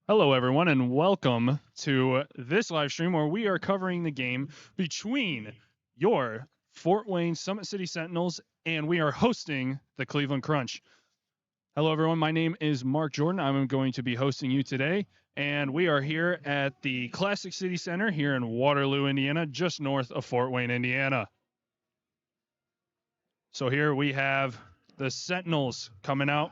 Hello, everyone, and welcome to this live stream where we are covering the game between your Fort Wayne Summit City Sentinels and we are hosting the Cleveland Crunch. Hello, everyone. My name is Mark Jordan. I'm going to be hosting you today, and we are here at the Classic City Center here in Waterloo, Indiana, just north of Fort Wayne, Indiana. So here we have the Sentinels coming out.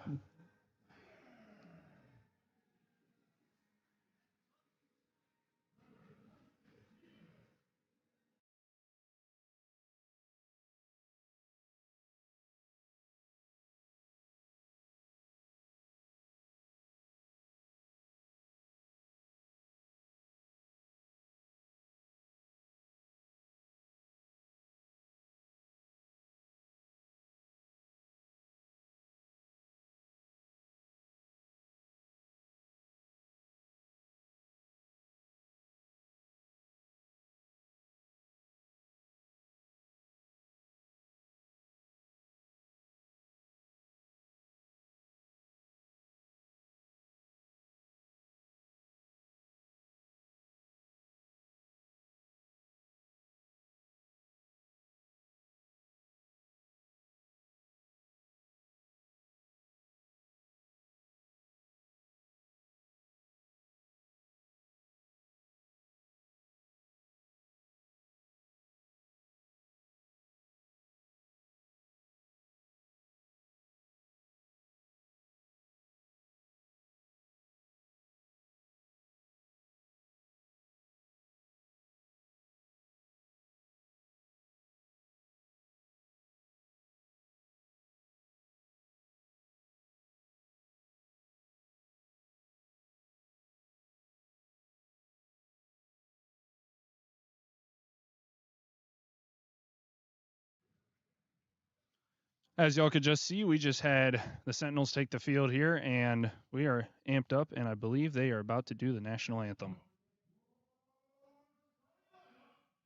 As y'all could just see, we just had the Sentinels take the field here, and we are amped up, and I believe they are about to do the national anthem.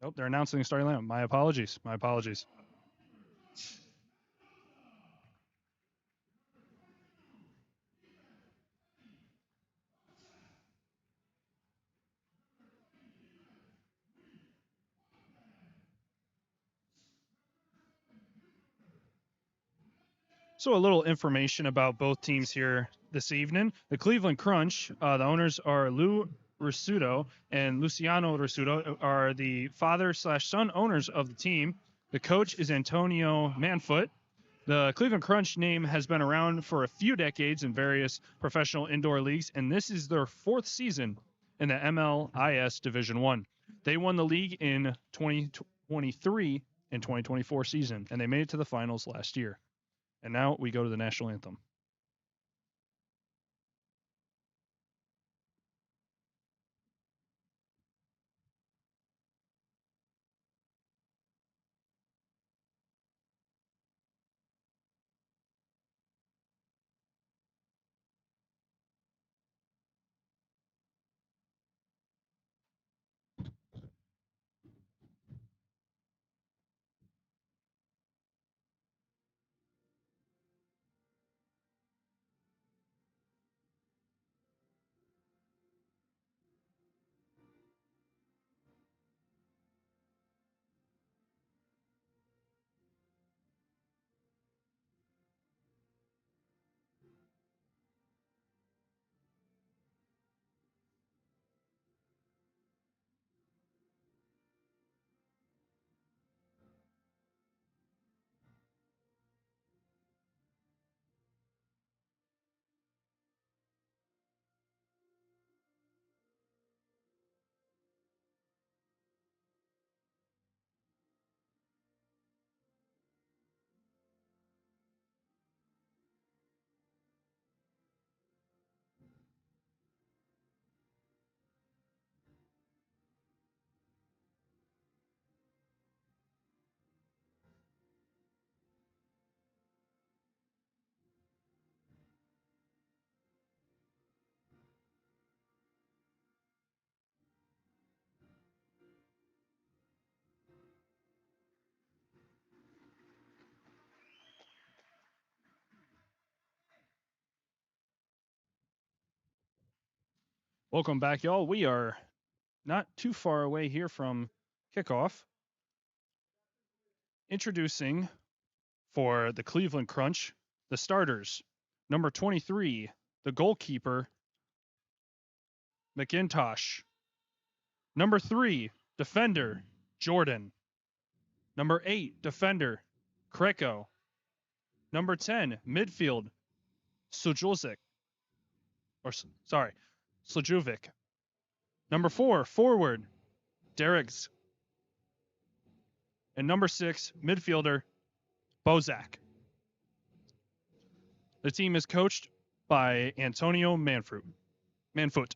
Oh, they're announcing the starting lineup. My apologies. My apologies. So, a little information about both teams here this evening. The Cleveland Crunch, the owners are Lou Risuto and Luciano Risuto, are the father/son owners of the team. The coach is Antonio Manfoot. The Cleveland Crunch name has been around for a few decades in various professional indoor leagues, and this is their fourth season in the MLIS Division One. They won the league in 2023 and 2024 season, and they made it to the finals last year. And now we go to the national anthem. Welcome back, y'all. We are not too far away here from kickoff. Introducing for the Cleveland Crunch, the starters. Number 23, the goalkeeper, McIntosh. Number 3, defender, Jordan. Number 8, defender, Kreko. Number 10, midfield, Slujovic. Slujovic. Number 4, forward, Derrigs. And number 6, midfielder, Bozak. The team is coached by Antonio Manfoot.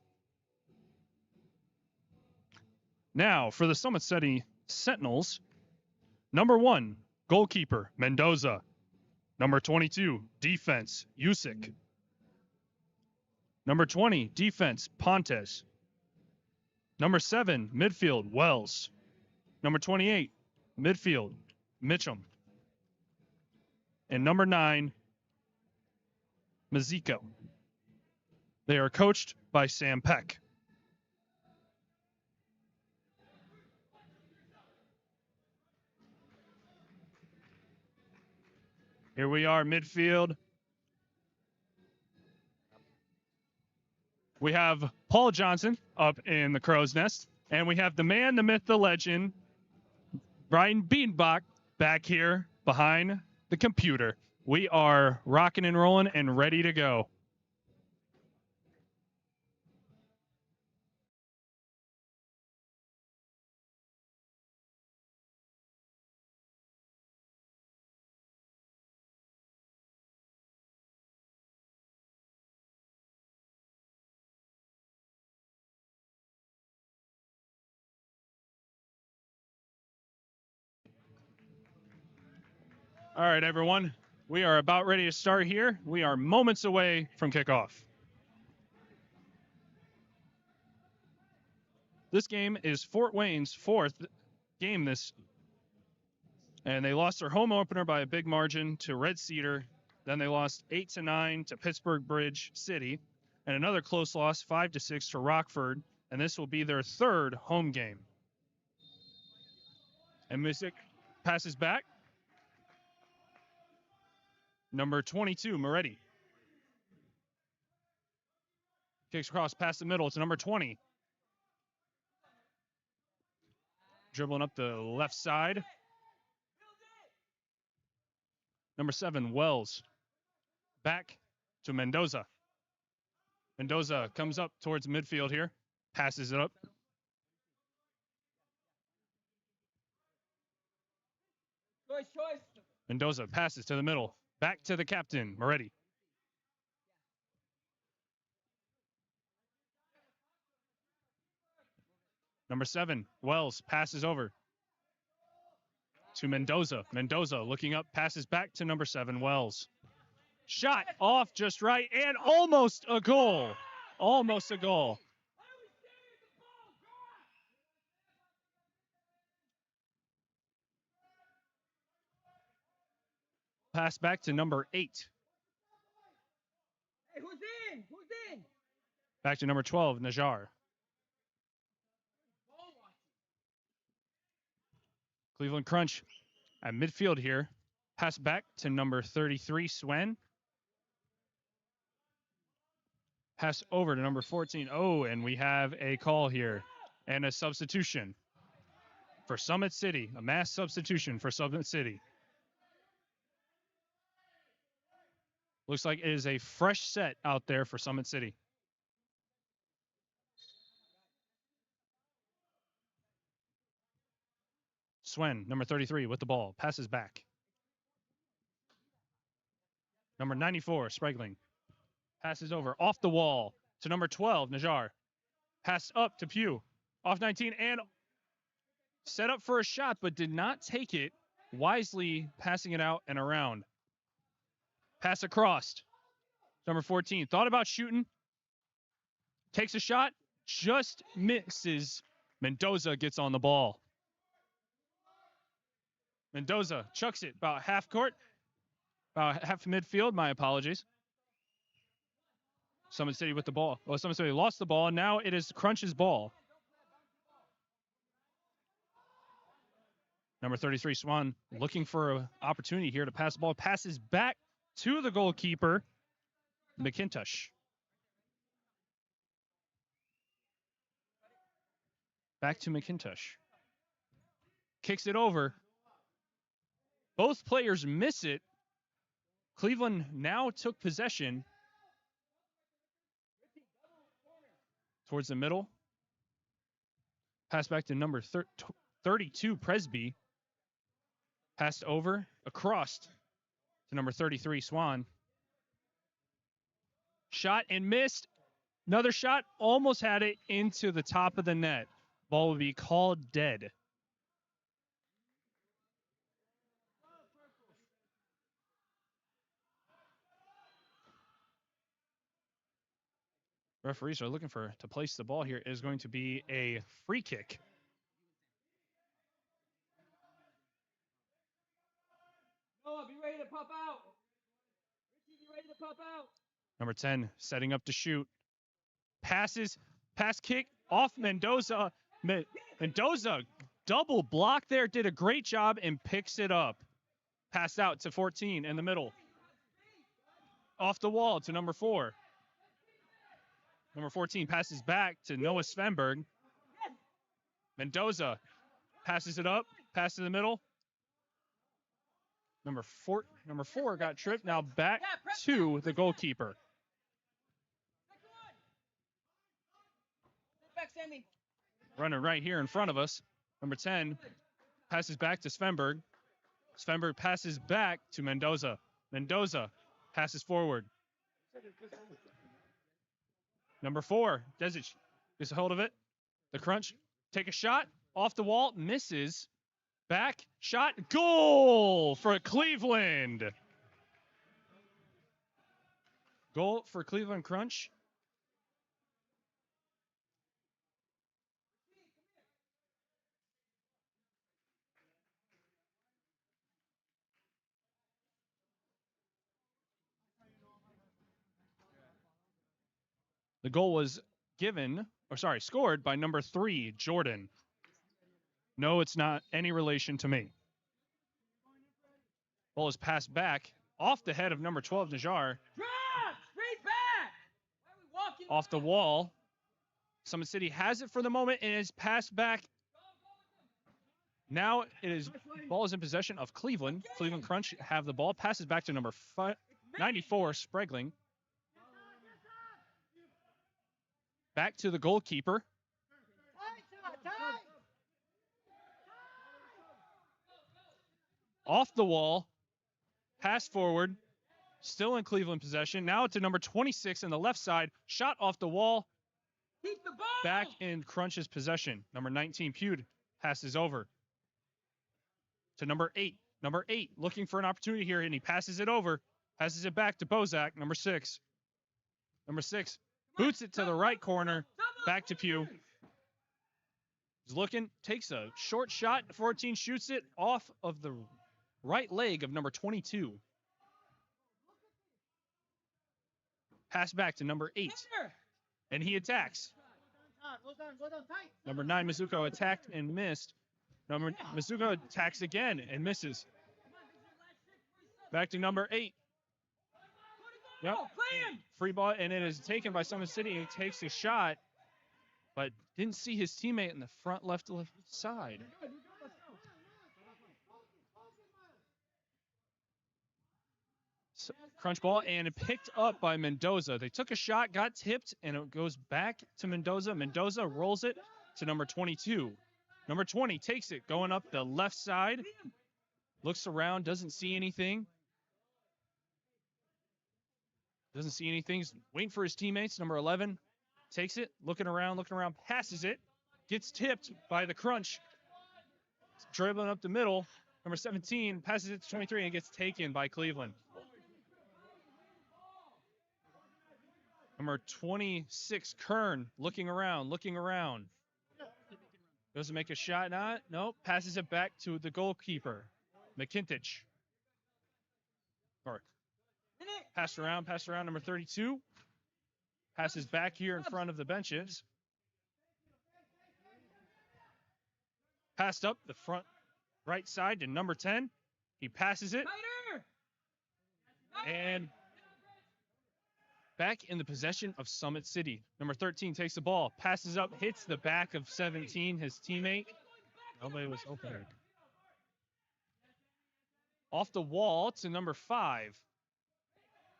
Now, for the Summit City Sentinels, number 1, goalkeeper, Mendoza. Number 22, defense, Usyk. Number 20, defense, Pontes. Number 7, midfield, Wells. Number 28, midfield, Mitchum. And number 9, Maziko. They are coached by Sam Peck. Here we are, midfield. We have Paul Johnson up in the crow's nest, and we have the man, the myth, the legend, Brian Beanbach, back here behind the computer. We are rocking and rolling and ready to go. All right, everyone. We are about ready to start here. We are moments away from kickoff. This game is Fort Wayne's 4th game and they lost their home opener by a big margin to Red Cedar. Then they lost 8-9 to Pittsburgh Bridge City, and another close loss, 5-6 to Rockford. And this will be their 3rd home game. And Music passes back. Number 22, Moretti. Kicks across past the middle to number 20. Dribbling up the left side. Number 7, Wells. Back to Mendoza. Mendoza comes up towards midfield here. Passes it up. Mendoza passes to the middle. Back to the captain, Moretti. Number 7, Wells passes over to Mendoza. Mendoza looking up, passes back to number 7, Wells. Shot off just right, and almost a goal. Almost a goal. Pass back to number 8. Hey, who's in? Who's in? Back to number 12, Najar. Cleveland Crunch at midfield here. Pass back to number 33, Swen. Pass over to number 14. Oh, and we have a call here and a substitution for Summit City, a mass substitution for Summit City. Looks like it is a fresh set out there for Summit City. Swen, number 33, with the ball. Passes back. Number 94, Spregling. Passes over off the wall to number 12, Najar. Pass up to Pugh. Off 19 and set up for a shot, but did not take it. Wisely passing it out and around. Pass across. Number 14. Thought about shooting. Takes a shot. Just misses. Mendoza gets on the ball. Mendoza chucks it about half court. About half midfield. My apologies. Summit City with the ball. Well, Summit City lost the ball, and now it is Crunch's ball. Number 33, Swan, looking for an opportunity here to pass the ball. Passes back to the goalkeeper, McIntosh. Back to McIntosh. Kicks it over. Both players miss it. Cleveland now took possession. Towards the middle. Pass back to number 32, Presby. Passed over, across to number 33, Swan. Shot and missed. Another shot, almost had it into the top of the net. Ball would be called dead. Referees are looking to place the ball here. It is going to be a free kick. Noah, be ready to pop out. Richie, be ready to pop out. Number 10, setting up to shoot. Pass kick off Mendoza. Mendoza, double block there, did a great job and picks it up. Passed out to 14 in the middle. Off the wall to number 4. Number 14 passes back to Noah Svenberg. Mendoza passes it up, pass to the middle. Number 4 got tripped. Now back to the goalkeeper. Running right here in front of us. Number 10 passes back to Svenberg. Svenberg passes back to Mendoza. Mendoza passes forward. Number 4, Desic gets a hold of it. The crunch, take a shot, off the wall, misses. Back, shot, goal for Cleveland. Goal for Cleveland Crunch. The goal was scored by number 3, Jordan. No, it's not any relation to me. Ball is passed back off the head of number 12, Najar. Straight back. Off the wall. Summit City has it for the moment and is passed back. Now ball is in possession of Cleveland. Cleveland Crunch have the ball. Passes back to number 94, Spregling. Back to the goalkeeper. Off the wall. Pass forward. Still in Cleveland possession. Now to number 26 on the left side. Shot off the wall. Keep the ball. Back in Crunch's possession. Number 19, Pewd, passes over to number 8. Number 8 looking for an opportunity here, and he passes it over. Passes it back to Bozak, number 6. Number 6 boots it to the right corner. Back to Pew. He's looking, takes a short shot. 14 shoots it off of the right leg of number 22. Pass back to number 8. And he attacks. Number 9, Mizuko, attacked and missed. Mizuko attacks again and misses. Back to number 8. Yep. Free ball, and it is taken by Summit City. He takes a shot, but didn't see his teammate in the front left side. So, crunch ball, and picked up by Mendoza. They took a shot, got tipped, and it goes back to Mendoza. Mendoza rolls it to number 22. Number 20 takes it, going up the left side. Looks around, doesn't see anything. Doesn't see anything. He's waiting for his teammates. Number 11 takes it, looking around, passes it. Gets tipped by the crunch. Dribbling up the middle. Number 17 passes it to 23 and gets taken by Cleveland. Number 26, Kern, looking around. Doesn't make a shot, not. Nope. Passes it back to the goalkeeper, McIntosh. Or passed around, number 32. Passes back here in front of the benches. Passed up the front right side to number 10. He passes it. And back in the possession of Summit City. Number 13 takes the ball, passes up, hits the back of 17, his teammate. Nobody was open. Off the wall to number 5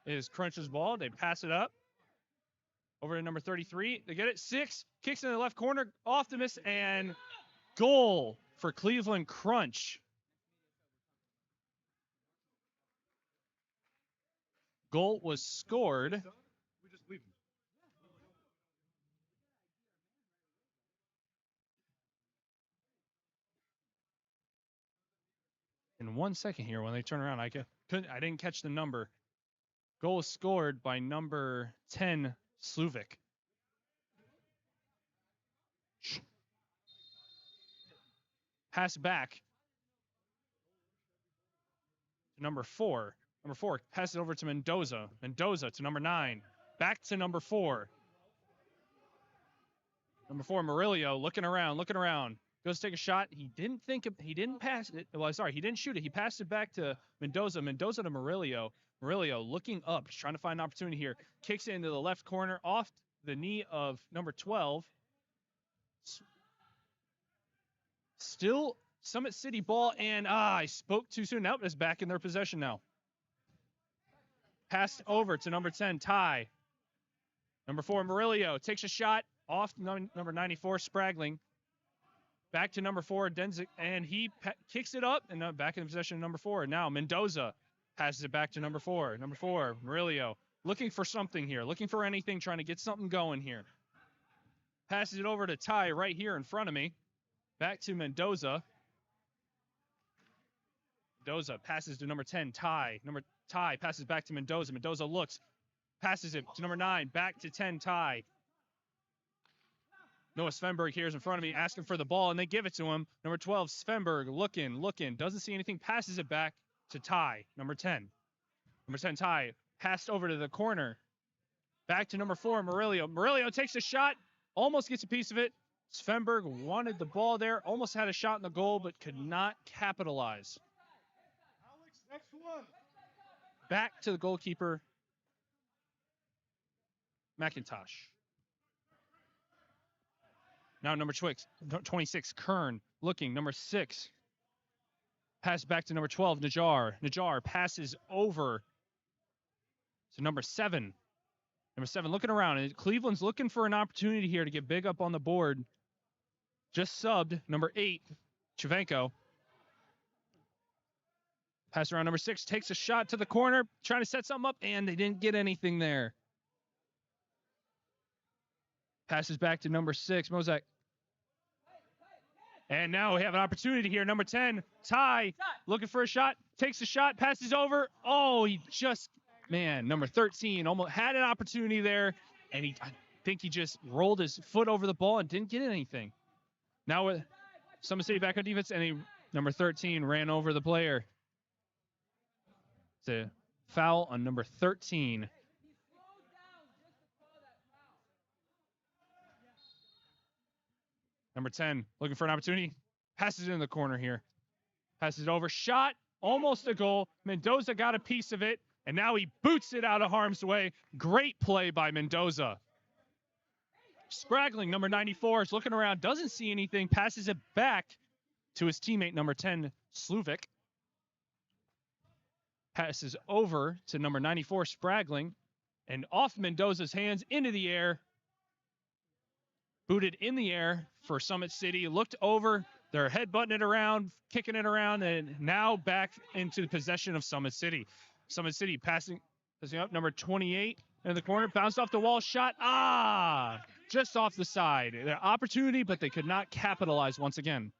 is Crunch's ball. They pass it up. Over to number 33. They get it. 6. Kicks in the left corner. Off the miss. And goal for Cleveland Crunch. Goal was scored. In 1 second here when they turn around. I didn't catch the number. Goal was scored by number 10, Sluvik. Pass back to number 4. Number 4 passes it over to Mendoza. Mendoza to number 9. Back to number 4. Number 4, Murillo, looking around. Goes to take a shot. He didn't pass it. Well, sorry, he didn't shoot it. He passed it back to Mendoza. Mendoza to Murillo. Murillo looking up, just trying to find an opportunity here. Kicks it into the left corner off the knee of number 12. Still Summit City ball, and I spoke too soon. Nope, it's back in their possession now. Passed over to number 10, Ty. Number 4, Murillo takes a shot off number 94, Spragling. Back to number 4, Denzik, and he kicks it up, and back in possession of number 4. Now Mendoza passes it back to number 4. Number 4, Murillo, looking for something here, looking for anything, trying to get something going here. Passes it over to Ty right here in front of me. Back to Mendoza. Mendoza passes to number 10, Ty. Ty passes back to Mendoza. Mendoza looks, passes it to number 9, back to 10, Ty. Noah Svenberg here is in front of me, asking for the ball, and they give it to him. Number 12, Svenberg, looking, doesn't see anything, passes it back to Ty, number 10. Number 10, Ty, passed over to the corner. Back to number 4, Murillo. Murillo takes a shot, almost gets a piece of it. Svenberg wanted the ball there, almost had a shot in the goal, but could not capitalize. Alex, next one. Back to the goalkeeper, McIntosh. Now number 26, Kern, looking. Number 6, pass back to number 12, Najjar. Najjar passes over to number 7. Number 7 looking around. And Cleveland's looking for an opportunity here to get big up on the board. Just subbed number 8, Chivenko. Pass around number 6, takes a shot to the corner, trying to set something up, and they didn't get anything there. Passes back to number 6, Mozak. And now we have an opportunity here. Number 10, Ty, looking for a shot, takes a shot, passes over. Oh, he just, number 13 almost had an opportunity there, and I think he just rolled his foot over the ball and didn't get anything. Now with Summit City back on defense, and number 13 ran over the player. It's a foul on number 13. Number 10, looking for an opportunity. Passes it in the corner here. Passes it over. Shot, almost a goal. Mendoza got a piece of it, and now he boots it out of harm's way. Great play by Mendoza. Spragling, number 94, is looking around, doesn't see anything, passes it back to his teammate, number 10, Sluvik. Passes over to number 94, Spragling, and off Mendoza's hands, into the air. Booted in the air for Summit City. Looked over, they're headbutting it around, kicking it around, and now back into the possession of Summit City. Summit City passing up, number 28 in the corner, bounced off the wall, shot, just off the side. Their opportunity, but they could not capitalize once again.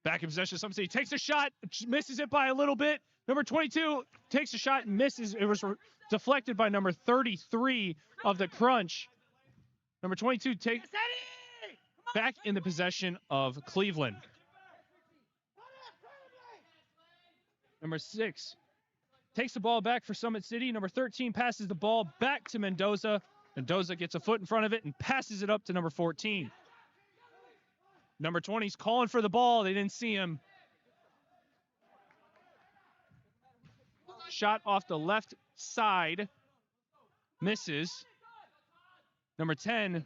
Back in possession, Summit City takes a shot, misses it by a little bit. Number 22 takes a shot and misses. It was deflected by number 33 of the Crunch. Number 22 takes back in the possession of Cleveland. Number 6 takes the ball back for Summit City. Number 13 passes the ball back to Mendoza. Mendoza gets a foot in front of it and passes it up to number 14. Number 20's calling for the ball. They didn't see him. Shot off the left side. Misses. Number 10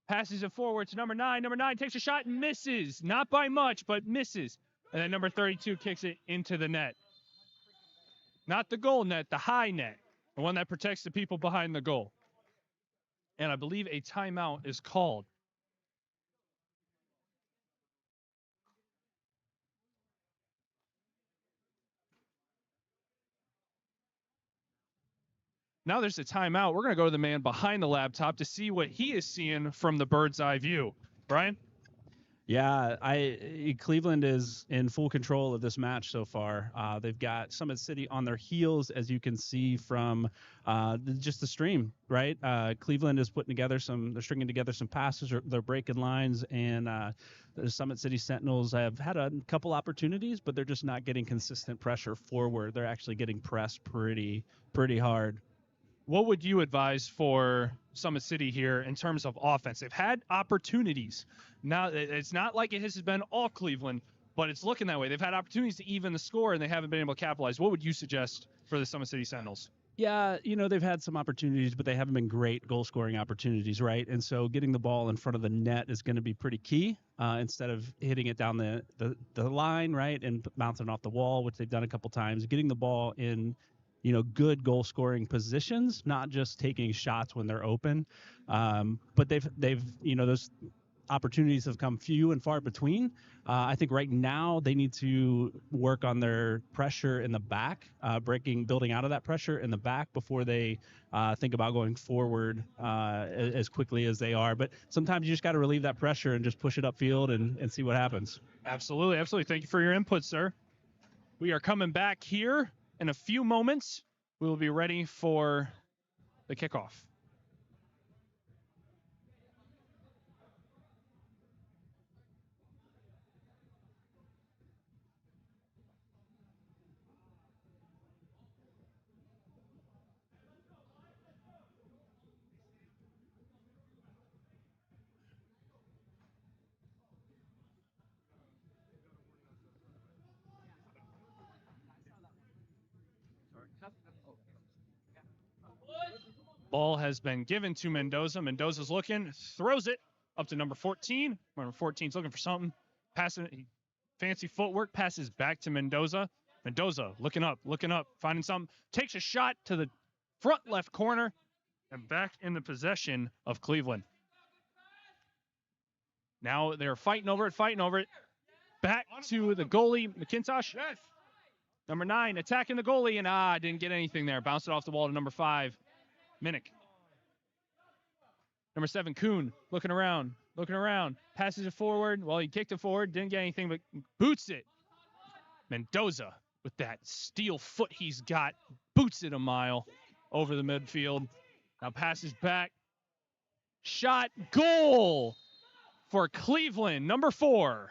passes it forward to number 9. Number 9 takes a shot and misses. Not by much, but misses. And then number 32 kicks it into the net. Not the goal net, the high net. The one that protects the people behind the goal. And I believe a timeout is called. Now there's a timeout. We're going to go to the man behind the laptop to see what he is seeing from the bird's eye view. Brian? Yeah, Cleveland is in full control of this match so far. They've got Summit City on their heels, as you can see from just the stream, right? Cleveland is they're stringing together some passes, or they're breaking lines, and the Summit City Sentinels have had a couple opportunities, but they're just not getting consistent pressure forward. They're actually getting pressed pretty hard. What would you advise for Summit City here in terms of offense? They've had opportunities. Now, it's not like it has been all Cleveland, but it's looking that way. They've had opportunities to even the score, and they haven't been able to capitalize. What would you suggest for the Summit City Sentinels? Yeah, they've had some opportunities, but they haven't been great goal-scoring opportunities, right? And so getting the ball in front of the net is going to be pretty key instead of hitting it down the line, right, and bouncing off the wall, which they've done a couple times. Getting the ball in good goal scoring positions, not just taking shots when they're open. But they've those opportunities have come few and far between. I think right now they need to work on their pressure in the back, building out of that pressure in the back before they think about going forward as quickly as they are. But sometimes you just got to relieve that pressure and just push it upfield and see what happens. Absolutely. Thank you for your input, sir. We are coming back here in a few moments. We will be ready for the kickoff. Ball has been given to Mendoza. Mendoza's looking, throws it up to number 14. Number 14's looking for something. Passing, fancy footwork, passes back to Mendoza. Mendoza looking up, finding something. Takes a shot to the front left corner and back in the possession of Cleveland. Now they're fighting over it. Back to the goalie, McIntosh. Yes. Number 9 attacking the goalie, and didn't get anything there. Bounced it off the wall to number 5. Minnick. Number 7, Kuhn, looking around, passes it forward. Well, he kicked it forward, didn't get anything, but boots it. Mendoza, with that steel foot he's got, boots it a mile over the midfield. Now passes back. Shot, goal for Cleveland, number 4.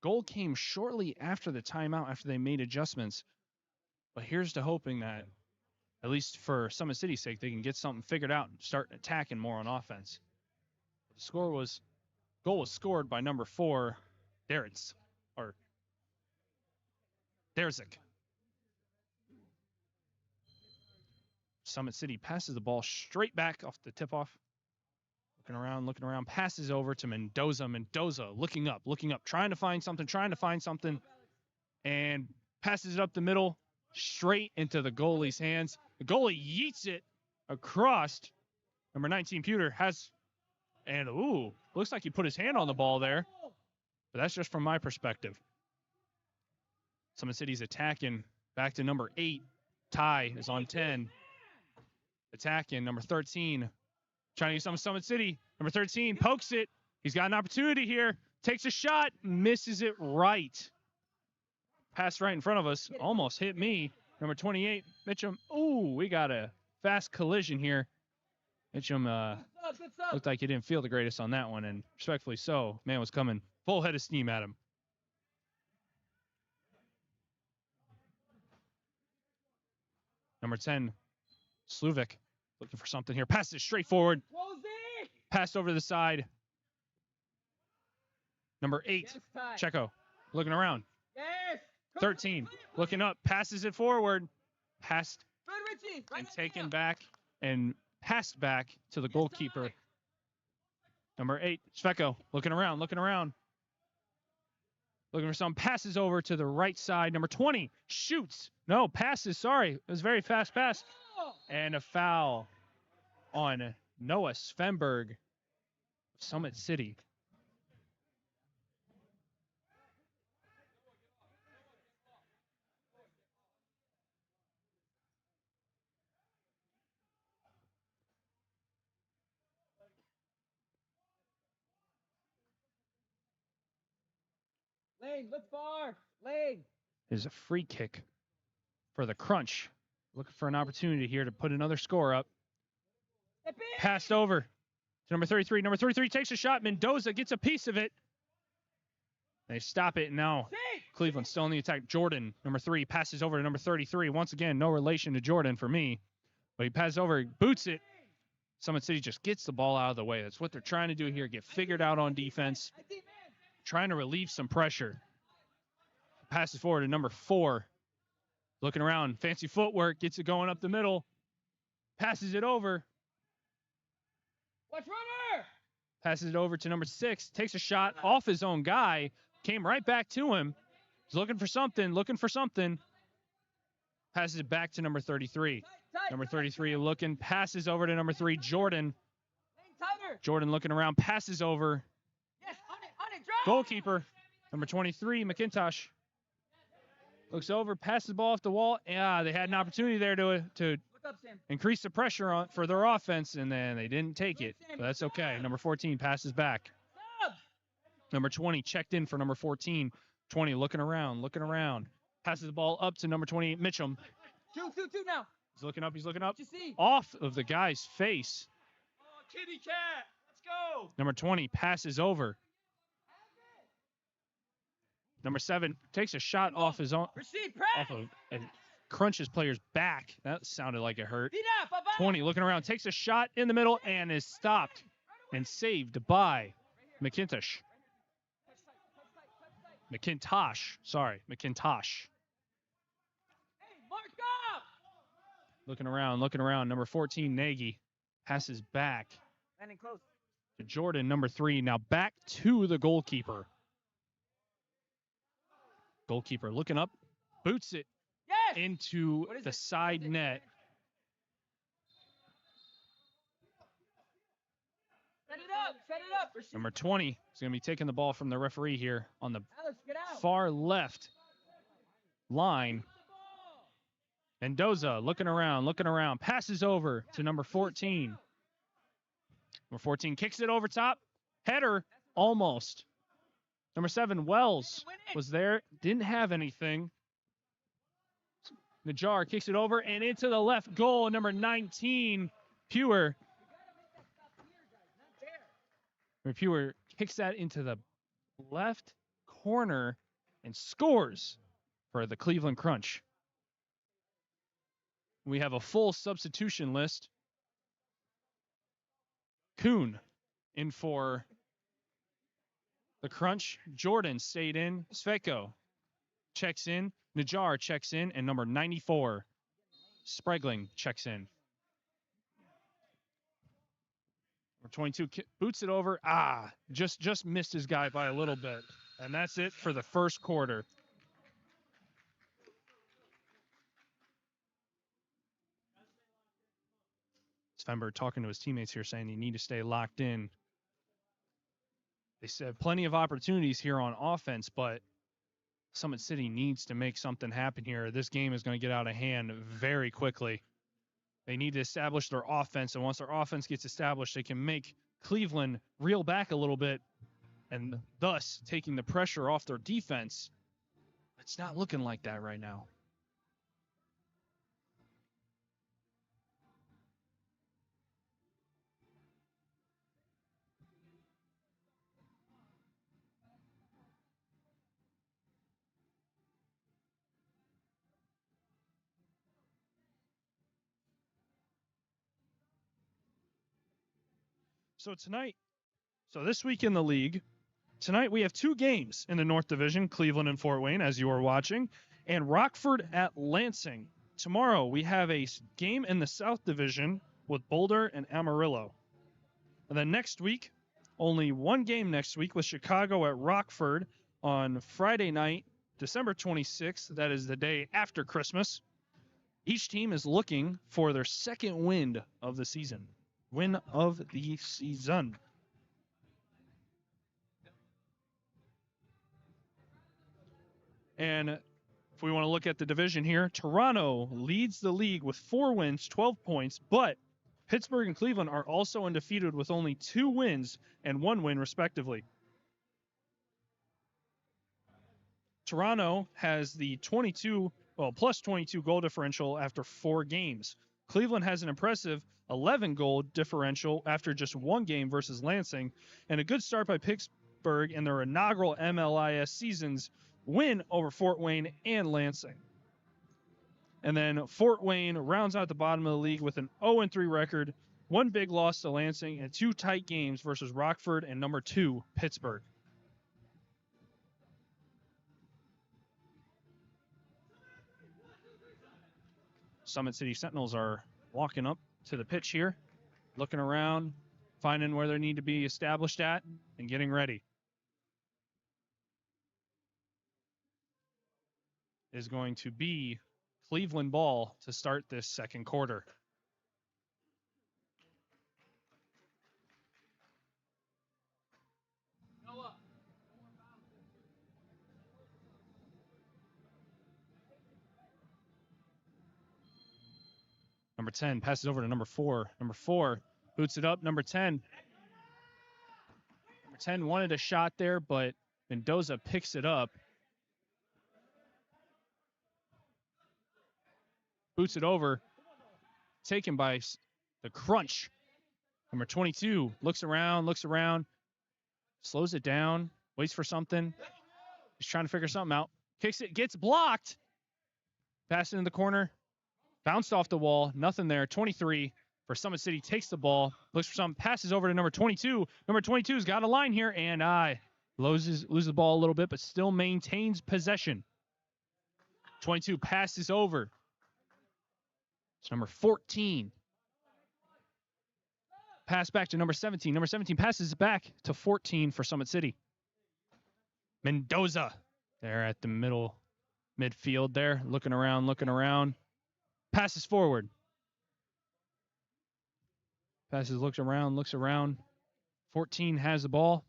Goal came shortly after the timeout, after they made adjustments. But here's to hoping that, at least for Summit City's sake, they can get something figured out and start attacking more on offense. The goal was scored by number 4, Derzic. Summit City passes the ball straight back off the tip-off. Looking around, passes over to Mendoza. Mendoza looking up, trying to find something, and passes it up the middle, straight into the goalie's hands. The goalie yeets it across. Number 19, Pewter looks like he put his hand on the ball there, but that's just from my perspective. Summit City's attacking, back to number 8. Ty is on 10. Attacking, number 13. Trying to use some Summit City. Number 13 pokes it. He's got an opportunity here. Takes a shot. Misses it right. Pass right in front of us. Almost hit me. Number 28, Mitchum. We got a fast collision here. Mitchum Good sub. Looked like he didn't feel the greatest on that one, and respectfully so. Man was coming full head of steam at him. Number 10, Sluvik, looking for something here. Passes straight forward. Rosie. Passed over to the side. Number 8, Yes, Ty. Checo, looking around. Yes. 13, looking up, passes it forward. Passed Good, Richie. Right and on taken field. back and passed back to the Yes, goalkeeper. Ty. Number 8, Sveko, looking around. Looking for some, passes over to the right side. Number 20, shoots. No, passes, sorry. It was a very fast pass. Oh. And a foul on Noah Svenberg of Summit City. Lane, look far. Lane. Is a free kick for the Crunch. Looking for an opportunity here to put another score up. Hip it. Passed over to number 33. Number 33 takes a shot. Mendoza gets a piece of it. They stop it now. Safe. Cleveland still in the attack. Jordan, number 3, passes over to number 33. Once again, no relation to Jordan for me. But he passes over, boots it. Summit City just gets the ball out of the way. That's what they're trying to do here. Get figured out on defense. I think, man. Trying to relieve some pressure. Passes forward to number 4. Looking around. Fancy footwork. Gets it going up the middle. Passes it over. Watch runner. Passes it over to number 6. Takes a shot off his own guy. Came right back to him. He's looking for something. Passes it back to number 33. Number 33 looking. Passes over to number 3, Jordan. Lane tighter. Jordan looking around. Passes over. Yes, on it, drive. Goalkeeper. Number 23, McIntosh. Looks over. Passes the ball off the wall. Yeah, they had an opportunity there to Look up, Sam. increase the pressure for their offense, and then they didn't take it. But that's okay. Number 14 passes back. Sub. Number 20 checked in for number 14. 20 looking around. Passes the ball up to number 28, Mitchum. Two now. He's looking up. What you see? Off of the guy's face. Oh, kitty cat. Let's go. Number 20 passes over. Number 7 takes a shot off his own, Receive, off press. of and crunches player's back. That sounded like it hurt. Tira, papá. 20 looking around, takes a shot in the middle and is stopped and saved by McIntosh. McIntosh. Hey, mark up. Looking around. Number 14, Nagy, passes back Landing close. to Jordan, number 3. Now back to the goalkeeper. Goalkeeper looking up, boots it Yes. into What is the it? side net. Set it up. Receive. Number 20 is going to be taking the ball from the referee here on the Alex, get out. far left line. Mendoza looking around, passes over to number 14. Number 14 kicks it over top. Header, almost. Number 7, Wells was there, didn't have anything. Najjar kicks it over and into the left goal. Number 19, Pure. Pure kicks that into the left corner and scores for the Cleveland Crunch. We have a full substitution list. Kuhn in for the Crunch. Jordan stayed in. Sveko checks in. Najjar checks in. And number 94, Spregling, checks in. Number 22 boots it over. Just missed his guy by a little bit. And that's it for the first quarter. Svenberg talking to his teammates here saying you need to stay locked in. They said plenty of opportunities here on offense, but Summit City needs to make something happen here. This game is going to get out of hand very quickly. They need to establish their offense, and once their offense gets established, they can make Cleveland reel back a little bit and thus taking the pressure off their defense. It's not looking like that right now. So this week in the league, tonight we have 2 games in the North Division, Cleveland and Fort Wayne, as you are watching, and Rockford at Lansing. Tomorrow we have a game in the South Division with Boulder and Amarillo. And then next week, only 1 game next week with Chicago at Rockford on Friday night, December 26th. That is the day after Christmas. Each team is looking for their second win of the season. Win of the season. And if we want to look at the division here, Toronto leads the league with 4 wins, 12 points, but Pittsburgh and Cleveland are also undefeated with only 2 wins and 1 win, respectively. Toronto has the plus 22 goal differential after 4 games. Cleveland has an impressive 11 goal differential after just 1 game versus Lansing, and a good start by Pittsburgh in their inaugural MLIS season's win over Fort Wayne and Lansing. And then Fort Wayne rounds out the bottom of the league with an 0-3 record, 1 big loss to Lansing, and 2 tight games versus Rockford and number 2, Pittsburgh. Summit City Sentinels are walking up to the pitch here, looking around, finding where they need to be established at, and getting ready. Is going to be Cleveland ball to start this second quarter. Number 10 passes over to number 4. Number 4 boots it up. Number 10. Number 10 wanted a shot there, but Mendoza picks it up. Boots it over. Taken by the Crunch. Number 22 looks around, slows it down, waits for something. He's trying to figure something out. Kicks it, gets blocked. Pass it in the corner. Bounced off the wall. Nothing there. 23 for Summit City. Takes the ball. Looks for something. Passes over to number 22. Number 22's got a line here. And loses the ball a little bit, but still maintains possession. 22 passes over. It's number 14. Pass back to number 17. Number 17 passes it back to 14 for Summit City. Mendoza there at the midfield there. Looking around. Passes forward. Looks around. 14 has the ball.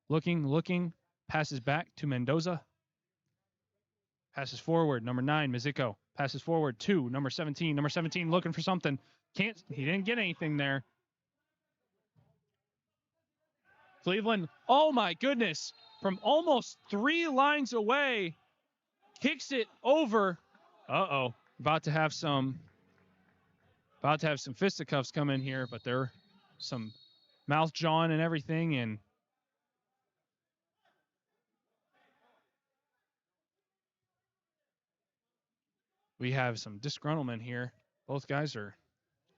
Looking. Passes back to Mendoza. Passes forward. Number 9, Mizico. Passes forward to number 17. Number 17 looking for something. He didn't get anything there. Cleveland, oh my goodness, from almost 3 lines away, kicks it over. About to have some fisticuffs come in here, but there are some mouth jawing and everything, and we have some disgruntlement here. Both guys are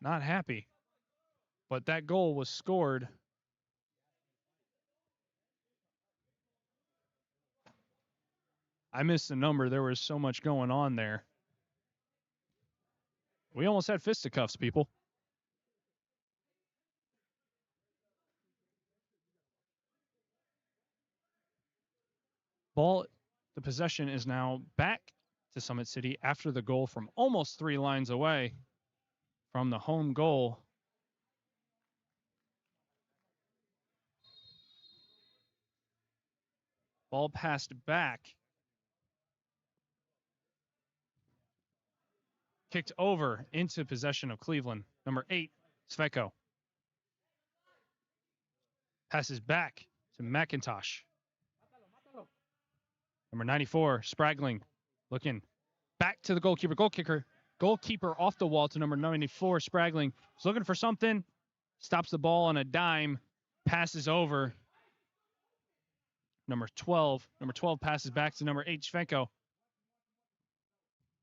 not happy, but that goal was scored. I missed the number. There was so much going on there. We almost had fisticuffs, people. The possession is now back to Summit City after the goal from almost 3 lines away from the home goal. Ball passed back. Kicked over into possession of Cleveland. Number 8, Sveko. Passes back to McIntosh. Number 94, Spragling. Looking back to the goalkeeper. Goalkeeper off the wall to number 94, Spragling. He's looking for something. Stops the ball on a dime. Passes over. Number 12 passes back to number 8, Sveko.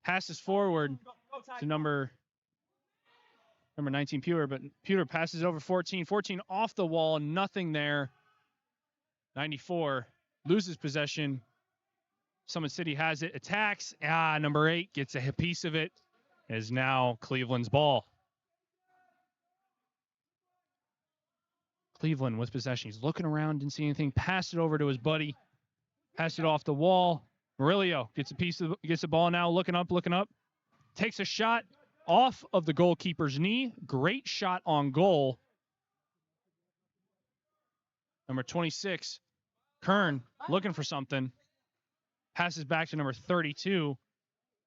Passes forward to number number 19 Pewter, but Pewter passes over 14. 14 off the wall, nothing there. 94 loses possession. Summit City has it, attacks. Number 8 gets a piece of it. It is now Cleveland's ball. Cleveland with possession. He's looking around, didn't see anything. Passed it over to his buddy. Passed it off the wall. Murillo gets the ball now, looking up. Takes a shot off of the goalkeeper's knee. Great shot on goal. Number 26, Kern, looking for something. Passes back to number 32.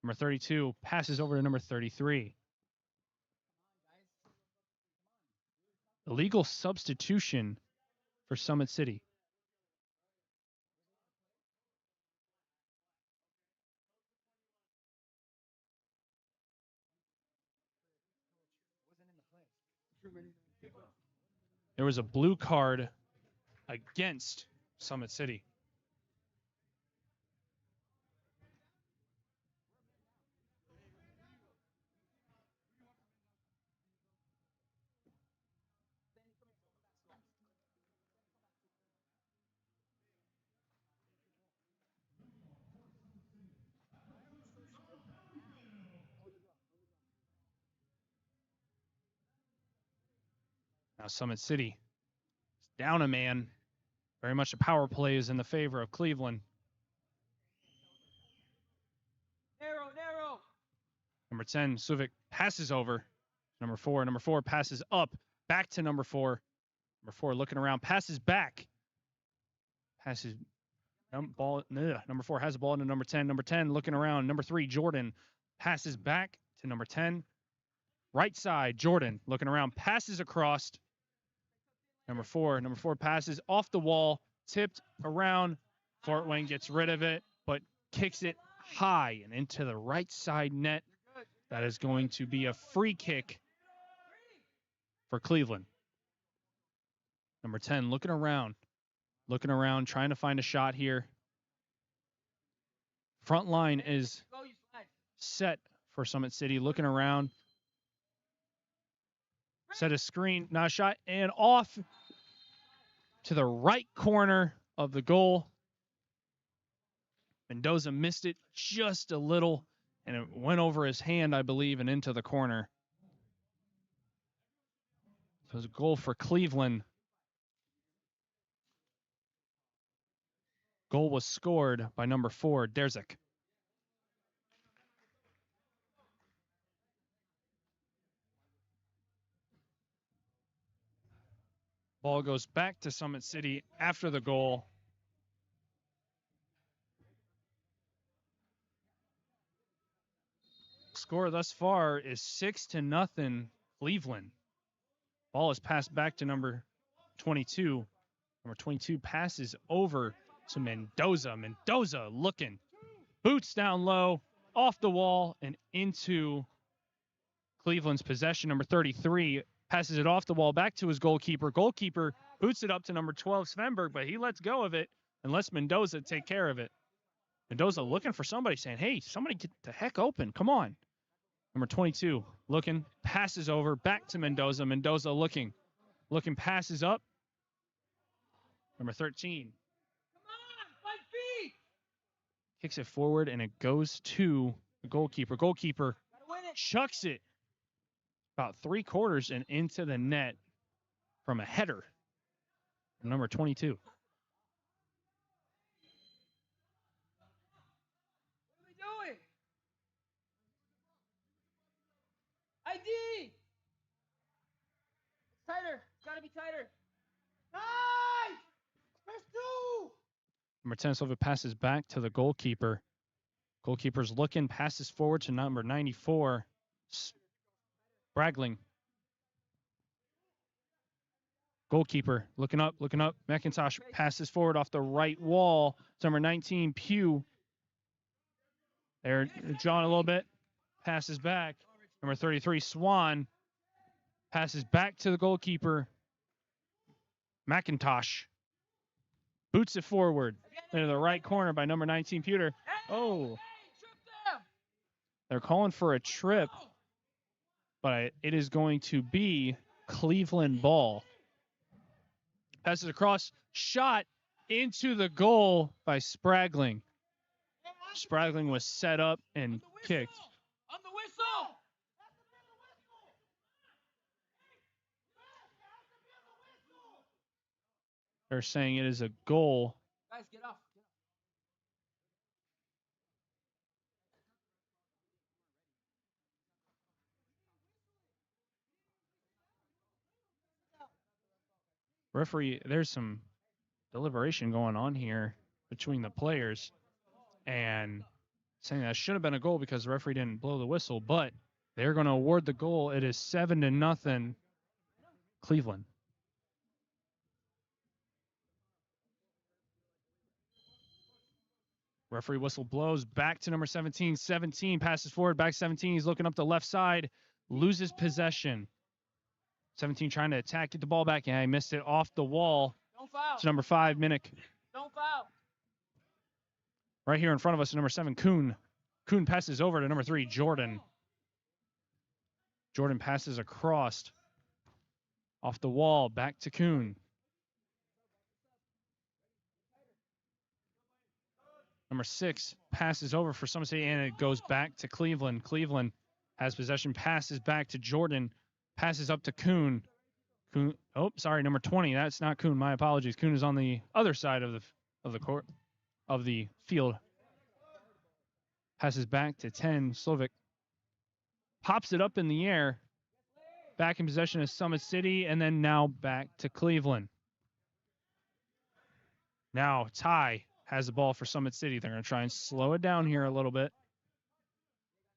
Number 32 passes over to number 33. Illegal substitution for Summit City. There was a blue card against Summit City. Now Summit City is down a man. Very much a power play is in the favor of Cleveland. Narrow. Number 10, Suvic passes over. Number 4. Number 4 passes up. Back to number 4. Number 4 looking around. Passes back. Passes. Number 4 has the ball into number 10. Number 10 looking around. Number 3, Jordan passes back to number 10. Right side, Jordan looking around. Passes across. Number 4 passes off the wall. Tipped around. Fort Wayne gets rid of it, but kicks it high and into the right side net. That is going to be a free kick for Cleveland. Number 10 looking around, trying to find a shot here. Front line is set for Summit City, looking around. Set a screen, not a shot, and off to the right corner of the goal. Mendoza missed it just a little, and it went over his hand, I believe, and into the corner. So it was a goal for Cleveland. Goal was scored by number 4, Derzik. Ball goes back to Summit City after the goal. Score thus far is 6-0 Cleveland. Ball is passed back to number 22. Number 22 passes over to Mendoza. Mendoza looking. Boots down low, off the wall, and into Cleveland's possession. Number 33 passes it off the wall back to his goalkeeper. Goalkeeper boots it up to number 12, Svenberg, but he lets go of it and lets Mendoza take care of it. Mendoza looking for somebody, saying, hey, somebody get the heck open. Come on. Number 22 looking, passes over, back to Mendoza. Mendoza looking, passes up. Number 13. Come on, 5 feet. Kicks it forward, and it goes to the goalkeeper. Goalkeeper chucks it about 3/4 and into the net from a header from number 22. What are we doing? ID. It's tighter. It's got to be tighter. Nice. There's 2. Number 10 Silva passes back to the goalkeeper. Goalkeeper's looking, passes forward to number 94, Bragling. Goalkeeper looking up. McIntosh passes forward off the right wall to number 19, Pugh. There, John a little bit. Passes back. Number 33, Swan. Passes back to the goalkeeper. McIntosh. Boots it forward into the right corner by number 19, Pewter. Oh. They're calling for a trip. but it is going to be Cleveland ball. Passes across, shot into the goal by Spragling. Spragling was set up and kicked. On the whistle! They're saying it is a goal. Guys, get off. Referee, there's some deliberation going on here between the players and saying that should have been a goal because the referee didn't blow the whistle, but they're going to award the goal. It is 7-0 Cleveland. Referee whistle blows back to number 17. 17 passes forward, back 17. He's looking up the left side, loses possession. 17 trying to attack, get the ball back. Yeah, he missed it off the wall. Don't foul. To number 5, Minnick. Don't foul. Right here in front of us, number 7, Kuhn. Kuhn passes over to number 3, Jordan. Jordan passes across. Off the wall, back to Kuhn. Number 6 passes over for Summit City, and it goes back to Cleveland. Cleveland has possession, passes back to Jordan, passes up to Kuhn. Kuhn. Oh, sorry, number 20. That's not Kuhn. My apologies. Kuhn is on the other side of the court, of the field. Passes back to 10. Slovic pops it up in the air. Back in possession of Summit City, and then now back to Cleveland. Now Ty has the ball for Summit City. They're going to try and slow it down here a little bit.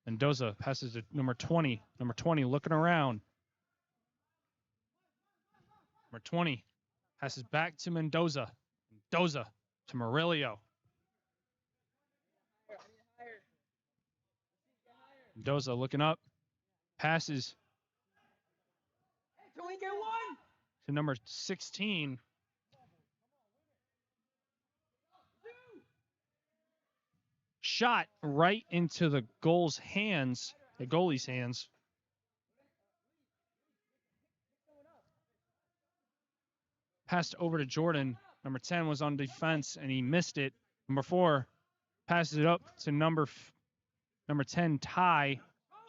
Mendoza passes to number 20. Number 20 looking around. Number 20 passes back to Mendoza. Mendoza to Murillo. Mendoza looking up. Passes Can we get one? to number 16. Shot right into the goalie's hands. Passed over to Jordan. Number 10 was on defense, and he missed it. Number 4 passes it up to number 10, Ty.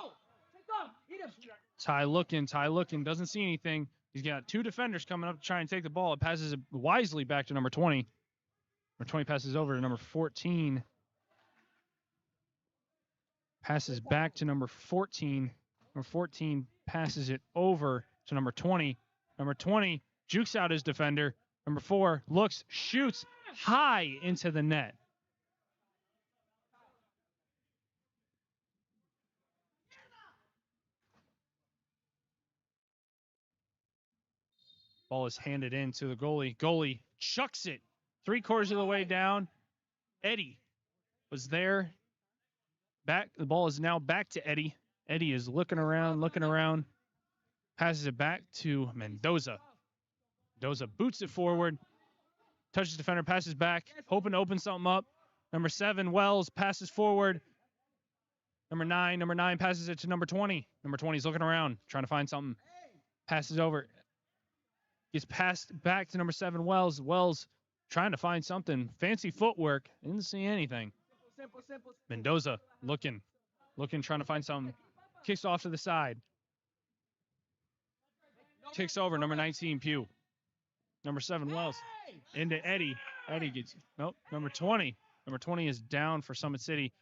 Oh, take off. Eat him. Ty looking, doesn't see anything. He's got 2 defenders coming up to try and take the ball. It passes it wisely back to number 20. Number 20 passes over to number 14. Passes back to number 14. Number 14 passes it over to number 20. Number 20 jukes out his defender. Number 4 looks, shoots high into the net. Ball is handed in to the goalie. Goalie chucks it 3/4 of the way down. Eddie was there. The ball is now back to Eddie. Eddie is looking around. Passes it back to Mendoza. Mendoza boots it forward. Touches defender, passes back, hoping to open something up. Number 7, Wells, passes forward. Number 9 passes it to number 20. Number 20 is looking around, trying to find something. Passes over. Gets passed back to number 7, Wells. Wells trying to find something. Fancy footwork. Didn't see anything. Simple. Mendoza looking, trying to find something. Kicks off to the side. Kicks over, number 19, Pugh. Number 7, Wells. Into Eddie. Eddie gets, nope, number 20. Number 20 is down for Summit City.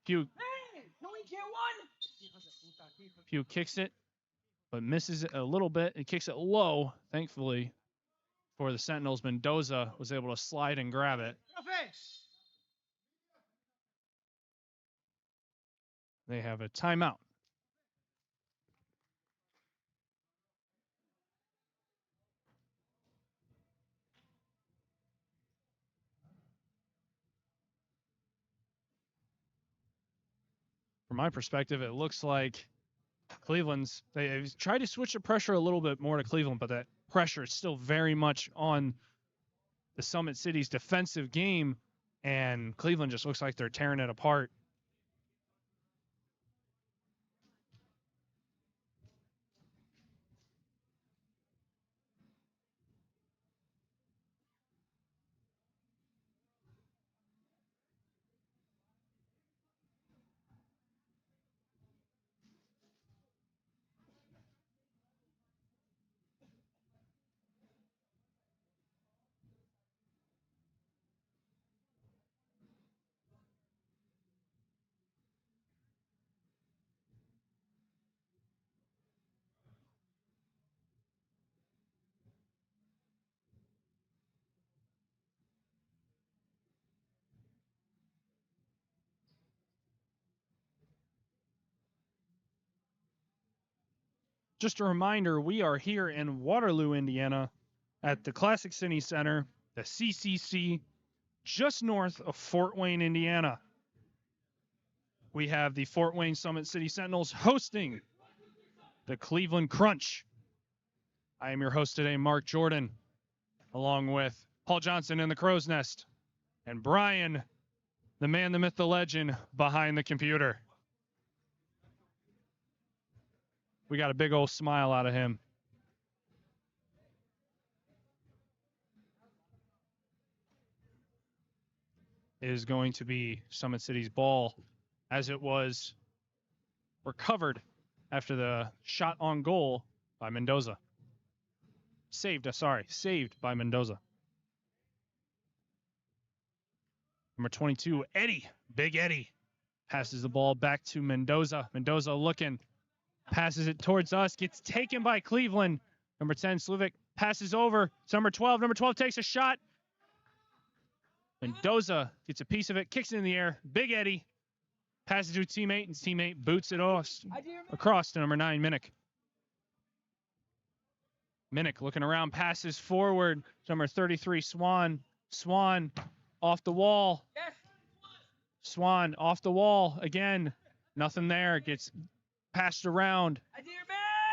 Pugh. Hey, can we get one? Pugh kicks it, but misses it a little bit. He kicks it low, thankfully, for the Sentinels. Mendoza was able to slide and grab it. They have a timeout. From my perspective, it looks like they've tried to switch the pressure a little bit more to Cleveland, but that pressure is still very much on the Summit City's defensive game, and Cleveland just looks like they're tearing it apart. Just a reminder, we are here in Waterloo, Indiana, at the Classic City Center, the CCC, just north of Fort Wayne, Indiana. We have the Fort Wayne Summit City Sentinels hosting the Cleveland Crunch. I am your host today, Mark Jordan, along with Paul Johnson in the Crow's Nest, and Brian, the man, the myth, the legend, behind the computer. We got a big old smile out of him. It is going to be Summit City's ball, as it was recovered after the shot on goal by Mendoza. Saved by Mendoza. Number 22, Eddie, Big Eddie, passes the ball back to Mendoza. Mendoza looking, passes it towards us, gets taken by Cleveland. Number 10, Sluvic, passes over to number 12. Number 12 takes a shot. Mendoza gets a piece of it, kicks it in the air. Big Eddie passes to a teammate, and his teammate boots it off across to number 9, Minnick. Minnick looking around, passes forward to number 33, Swan. Swan off the wall. Swan off the wall again. Nothing there. Gets passed around.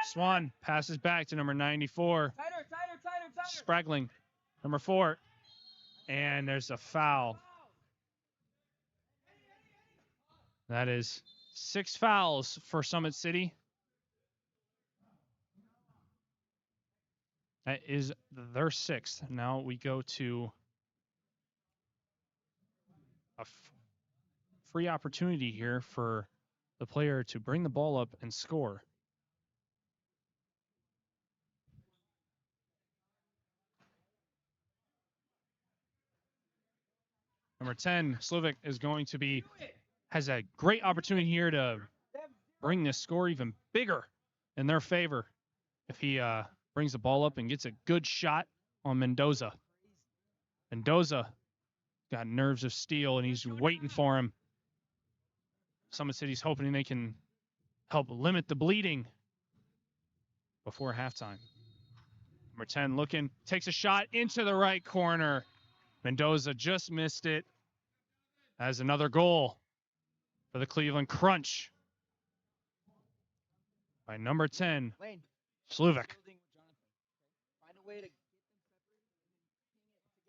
Swan passes back to number 94. Spraggling, number 4. And there's a foul. That is 6 fouls for Summit City. That is their 6th. Now we go to a free opportunity here for the player to bring the ball up and score. Number 10, Sluvic is going to has a great opportunity here to bring this score even bigger in their favor if he brings the ball up and gets a good shot on Mendoza. Mendoza got nerves of steel, and he's waiting for him. Summit City's hoping they can help limit the bleeding before halftime. Number 10 looking, takes a shot into the right corner. Mendoza just missed it. As another goal for the Cleveland Crunch by number 10, Sluvic. Find a way to get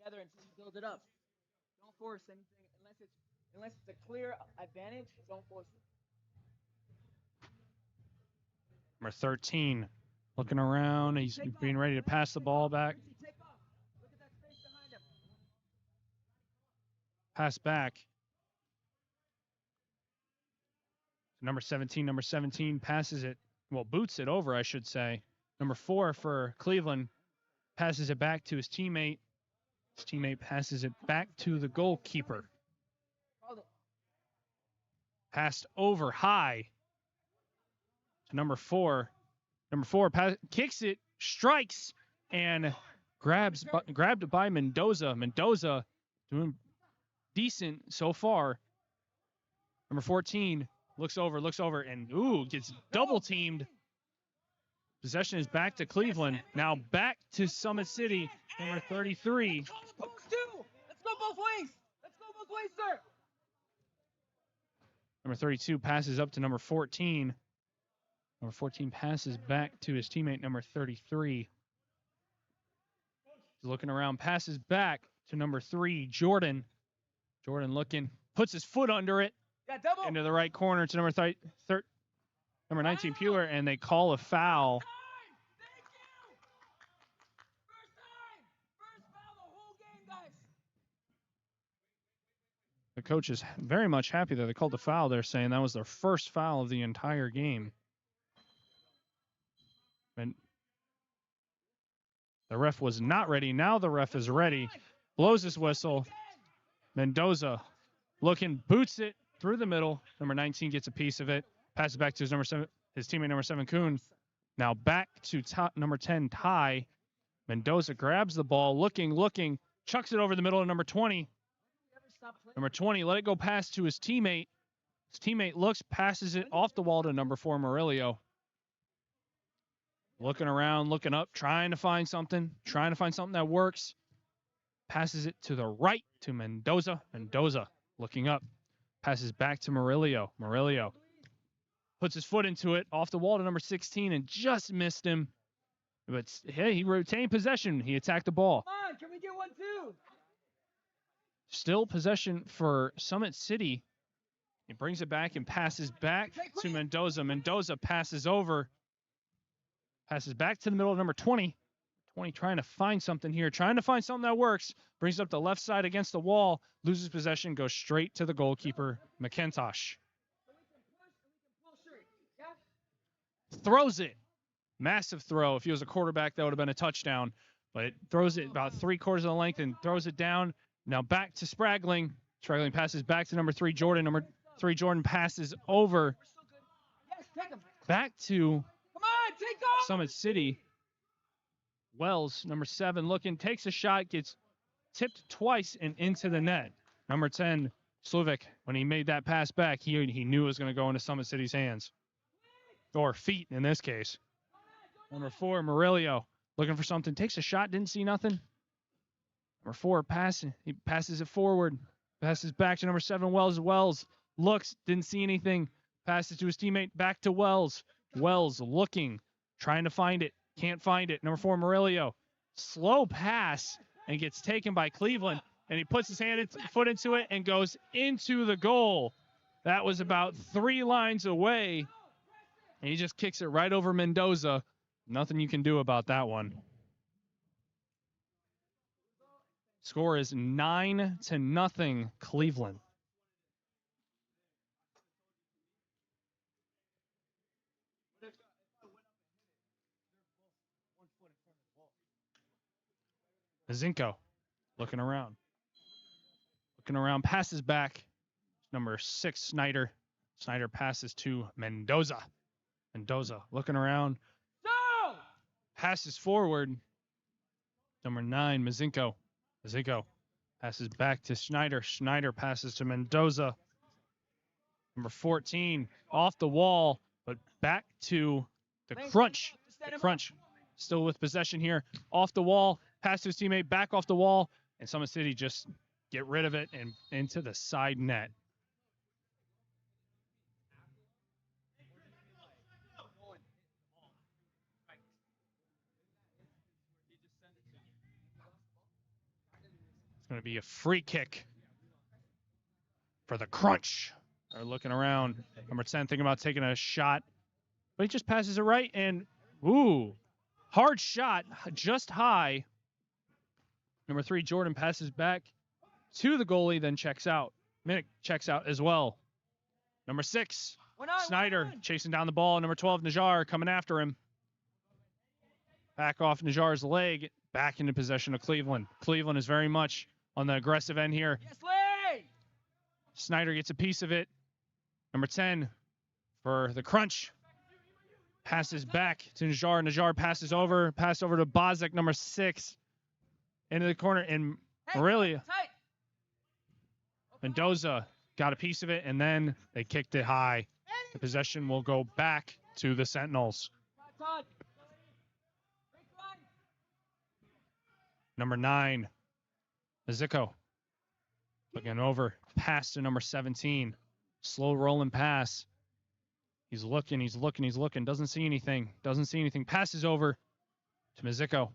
them together and build it up. Don't force anything unless it's a clear advantage. Don't force it. Number 13 looking around. He's being ready to pass the ball back. Pass back. Number 17 passes it, boots it over, I should say. Number 4 for Cleveland passes it back to his teammate. His teammate passes it back to the goalkeeper. Passed over high to number 4. Number 4 kicks it, strikes, and grabbed by Mendoza. Mendoza doing decent so far. Number 14 looks over, and gets double teamed. Possession is back to Cleveland. Now back to Summit City. Number 33. Let's go both ways. Sir. Number 32 passes up to number 14. Number 14 passes back to his teammate, number 33. He's looking around, passes back to number 3, Jordan. Jordan looking, puts his foot under it. Into the right corner to number 19, Peeler, and they call a foul. First foul the whole game, guys. The coach is very much happy that they called the foul. They're saying that was their first foul of the entire game. And the ref was not ready. Now the ref is ready. Blows his whistle. Mendoza looking, boots it through the middle. Number 19 gets a piece of it. Passes back to his teammate, number 7, Kuhn. Now back to number 10, Ty. Mendoza grabs the ball, looking, chucks it over the middle of number 20. Number 20, let it go past to his teammate. His teammate looks, passes it off the wall to number 4, Murillo. looking around, looking up, trying to find something that works. Passes it to the right to Mendoza. Mendoza looking up. Passes back to Murillo. Murillo puts his foot into it, off the wall to number 16, and just missed him. But hey, he retained possession. He attacked the ball. Come on, can we get one too? Still possession for Summit City. He brings it back and passes back to Mendoza. Mendoza passes over. Passes back to the middle of number 20. 20 trying to find something here. Trying to find something that works. Brings it up the left side against the wall. Loses possession. Goes straight to the goalkeeper, McIntosh. Throws it. Massive throw. If he was a quarterback, that would have been a touchdown. But it throws it about 3/4 of the length and throws it down. Now back to Spragling. Spragling passes back to number 3, Jordan. Number 3, Jordan passes over. Back to Summit City. Wells, number 7, looking, takes a shot, gets tipped twice and into the net. Number 10, Sluvik, when he made that pass back, he knew it was going to go into Summit City's hands. Or feet, in this case. Number 4, Murillo, looking for something, takes a shot, didn't see nothing. Number 4, he passes it forward. Passes back to number 7, Wells. Wells looks, didn't see anything. Passes to his teammate, back to Wells. Wells looking, trying to find it. Can't find it. Number 4, Murillo. Slow pass and gets taken by Cleveland. And he puts his foot into it and goes into the goal. That was about 3 lines away. And he just kicks it right over Mendoza. Nothing you can do about that one. Score is 9-0 Cleveland. Zinko looking around. Passes back. Number 6, Snyder. Snyder passes to Mendoza. Mendoza looking around. No! Passes forward. Number 9, Mazinko. Mazinko passes back to Schneider. Schneider passes to Mendoza. Number 14, off the wall, but back to the Crunch. The Crunch still with possession here. Off the wall, pass to his teammate, back off the wall, and Summit City just get rid of it and into the side net. It's going to be a free kick for the Crunch. They're looking around. Number 10 thinking about taking a shot, but he just passes it right, and ooh, hard shot, just high. Number 3, Jordan passes back to the goalie, then checks out. Minnick checks out as well. Number 6, Snyder chasing down the ball. Number 12, Najjar coming after him. Back off Najjar's leg, back into possession of Cleveland. Cleveland is very much on the aggressive end here. Yes, Lee! Snyder gets a piece of it. Number 10 for the Crunch. Passes back to Najjar. Najjar passes over. Pass over to Bozic, number 6. Into the corner. And Murillo. Mendoza got a piece of it, and then they kicked it high. The possession will go back to the Sentinels. Number 9, Maziko. Looking over. Pass to number 17. Slow rolling pass. He's looking. Doesn't see anything. Passes over to Maziko.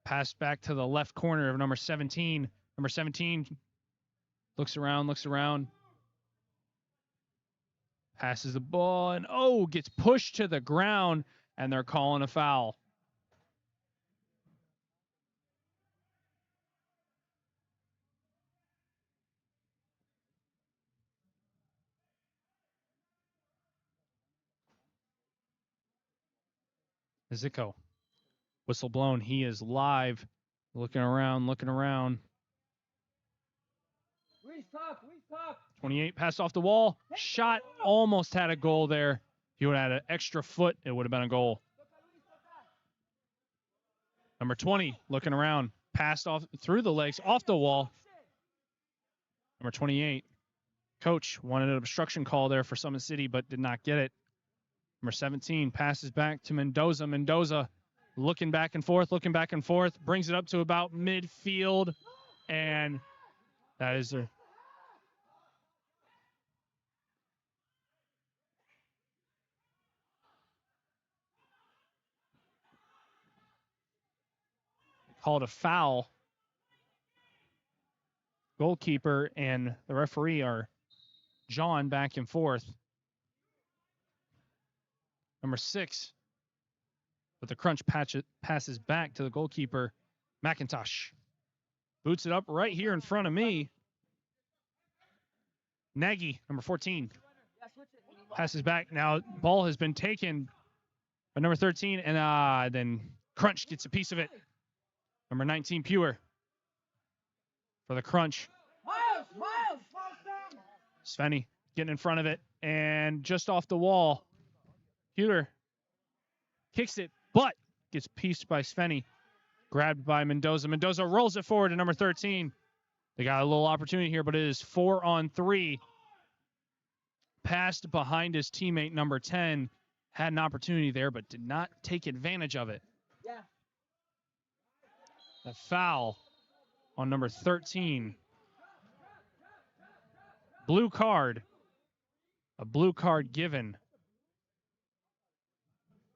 Pass back to the left corner of number 17. Number 17 looks around. Passes the ball and gets pushed to the ground, and they're calling a foul. Zico. Whistle blown. He is live. Looking around. 28, pass off the wall. Shot, almost had a goal there. If he would have had an extra foot, it would have been a goal. Number 20, looking around. Passed off through the legs, off the wall. Number 28. Coach wanted an obstruction call there for Summit City, but did not get it. Number 17 passes back to Mendoza. Mendoza looking back and forth, brings it up to about midfield, and that is a called a foul. Goalkeeper and the referee are jawing back and forth. Number 6, but the crunch passes back to the goalkeeper, McIntosh. Boots it up right here in front of me. Nagy, number 14, passes back. Now, ball has been taken by number 13, and then Crunch gets a piece of it. Number 19, Pure, for the Crunch. Svenny getting in front of it, and just off the wall, Pure kicks it, but gets pieced by Svenny. Grabbed by Mendoza. Mendoza rolls it forward to number 13. They got a little opportunity here, but it is 4-on-3. Passed behind his teammate, number 10. Had an opportunity there, but did not take advantage of it. Yeah. A foul on number 13. Blue card. A blue card given.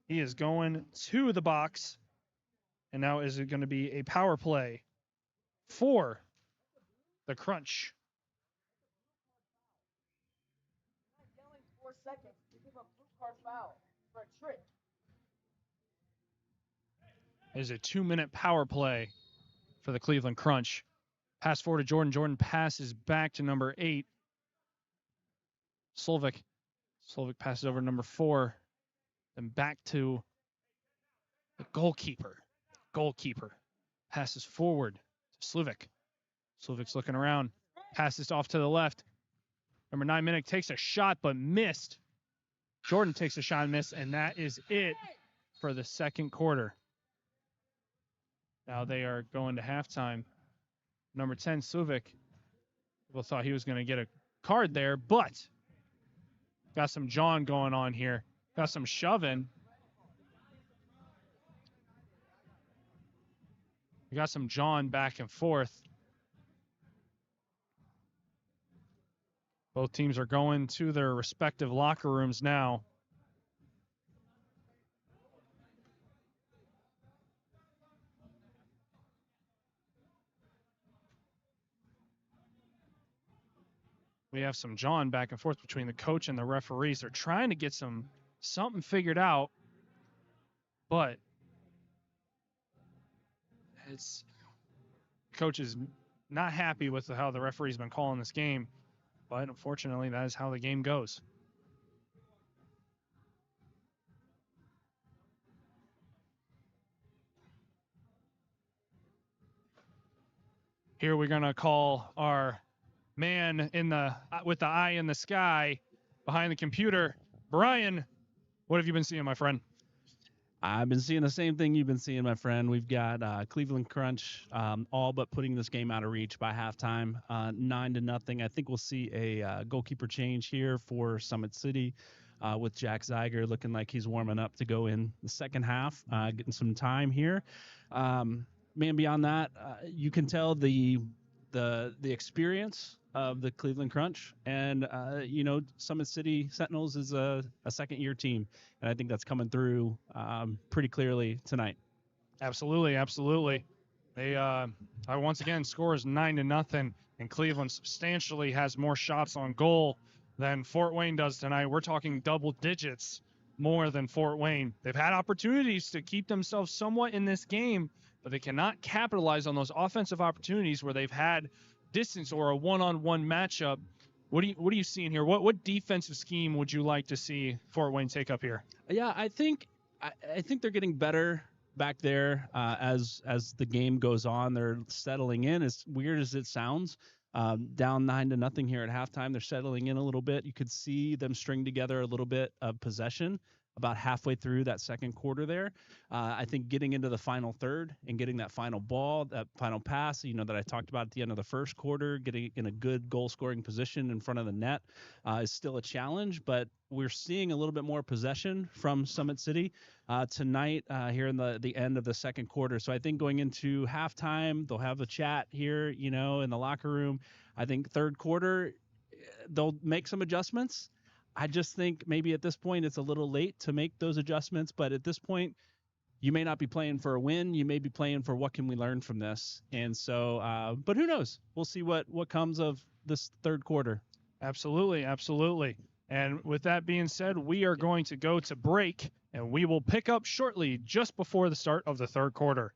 He is going to the box. And now is it going to be a power play for the Crunch? 4 seconds. You give a blue card foul for a trick. It is a 2-minute power play for the Cleveland Crunch. Pass forward to Jordan. Jordan passes back to number 8. Slovic. Slovic passes over to number 4. Then back to the goalkeeper. Goalkeeper passes forward to Slovic. Slovic's looking around. Passes off to the left. Number 9, Minnick takes a shot but missed. Jordan takes a shot and missed, and that is it for the second quarter. Now they are going to halftime. Number 10, Slovic. People thought he was going to get a card there, but got some jawing going on here. Got some shoving. We got some jawing back and forth. Both teams are going to their respective locker rooms now. We have some jawing back and forth between the coach and the referees. They're trying to get something figured out, but coach is not happy with how the referee's been calling this game, but unfortunately that is how the game goes. Here we're gonna call our man with the eye in the sky behind the computer. Brian, what have you been seeing, my friend? I've been seeing the same thing you've been seeing, my friend. We've got Cleveland Crunch all but putting this game out of reach by halftime, 9-0. I think we'll see a goalkeeper change here for Summit City with Jack Zeiger looking like he's warming up to go in the second half, getting some time here. Man, beyond that, you can tell the experience of the Cleveland Crunch, and Summit City Sentinels is a second-year team, and I think that's coming through pretty clearly tonight. Absolutely. They once again scores 9-0, and Cleveland substantially has more shots on goal than Fort Wayne does tonight. We're talking double digits more than Fort Wayne. They've had opportunities to keep themselves somewhat in this game, but they cannot capitalize on those offensive opportunities where they've had distance or a one-on-one matchup. What are you seeing here? What defensive scheme would you like to see Fort Wayne take up here? Yeah, I think they're getting better back there as the game goes on. They're settling in, as weird as it sounds. Down 9-0 here at halftime. They're settling in a little bit. You could see them string together a little bit of possession. about halfway through that second quarter there. I think getting into the final third and getting that final ball, that final pass, that I talked about at the end of the first quarter, getting in a good goal scoring position in front of the net is still a challenge, but we're seeing a little bit more possession from Summit City tonight here in the end of the second quarter. So I think going into halftime, they'll have a chat here, in the locker room. I think third quarter, they'll make some adjustments. I just think maybe at this point it's a little late to make those adjustments, but at this point you may not be playing for a win. You may be playing for what can we learn from this. And so, but who knows? We'll see what comes of this third quarter. Absolutely, absolutely. And with that being said, we are going to go to break, and we will pick up shortly just before the start of the third quarter.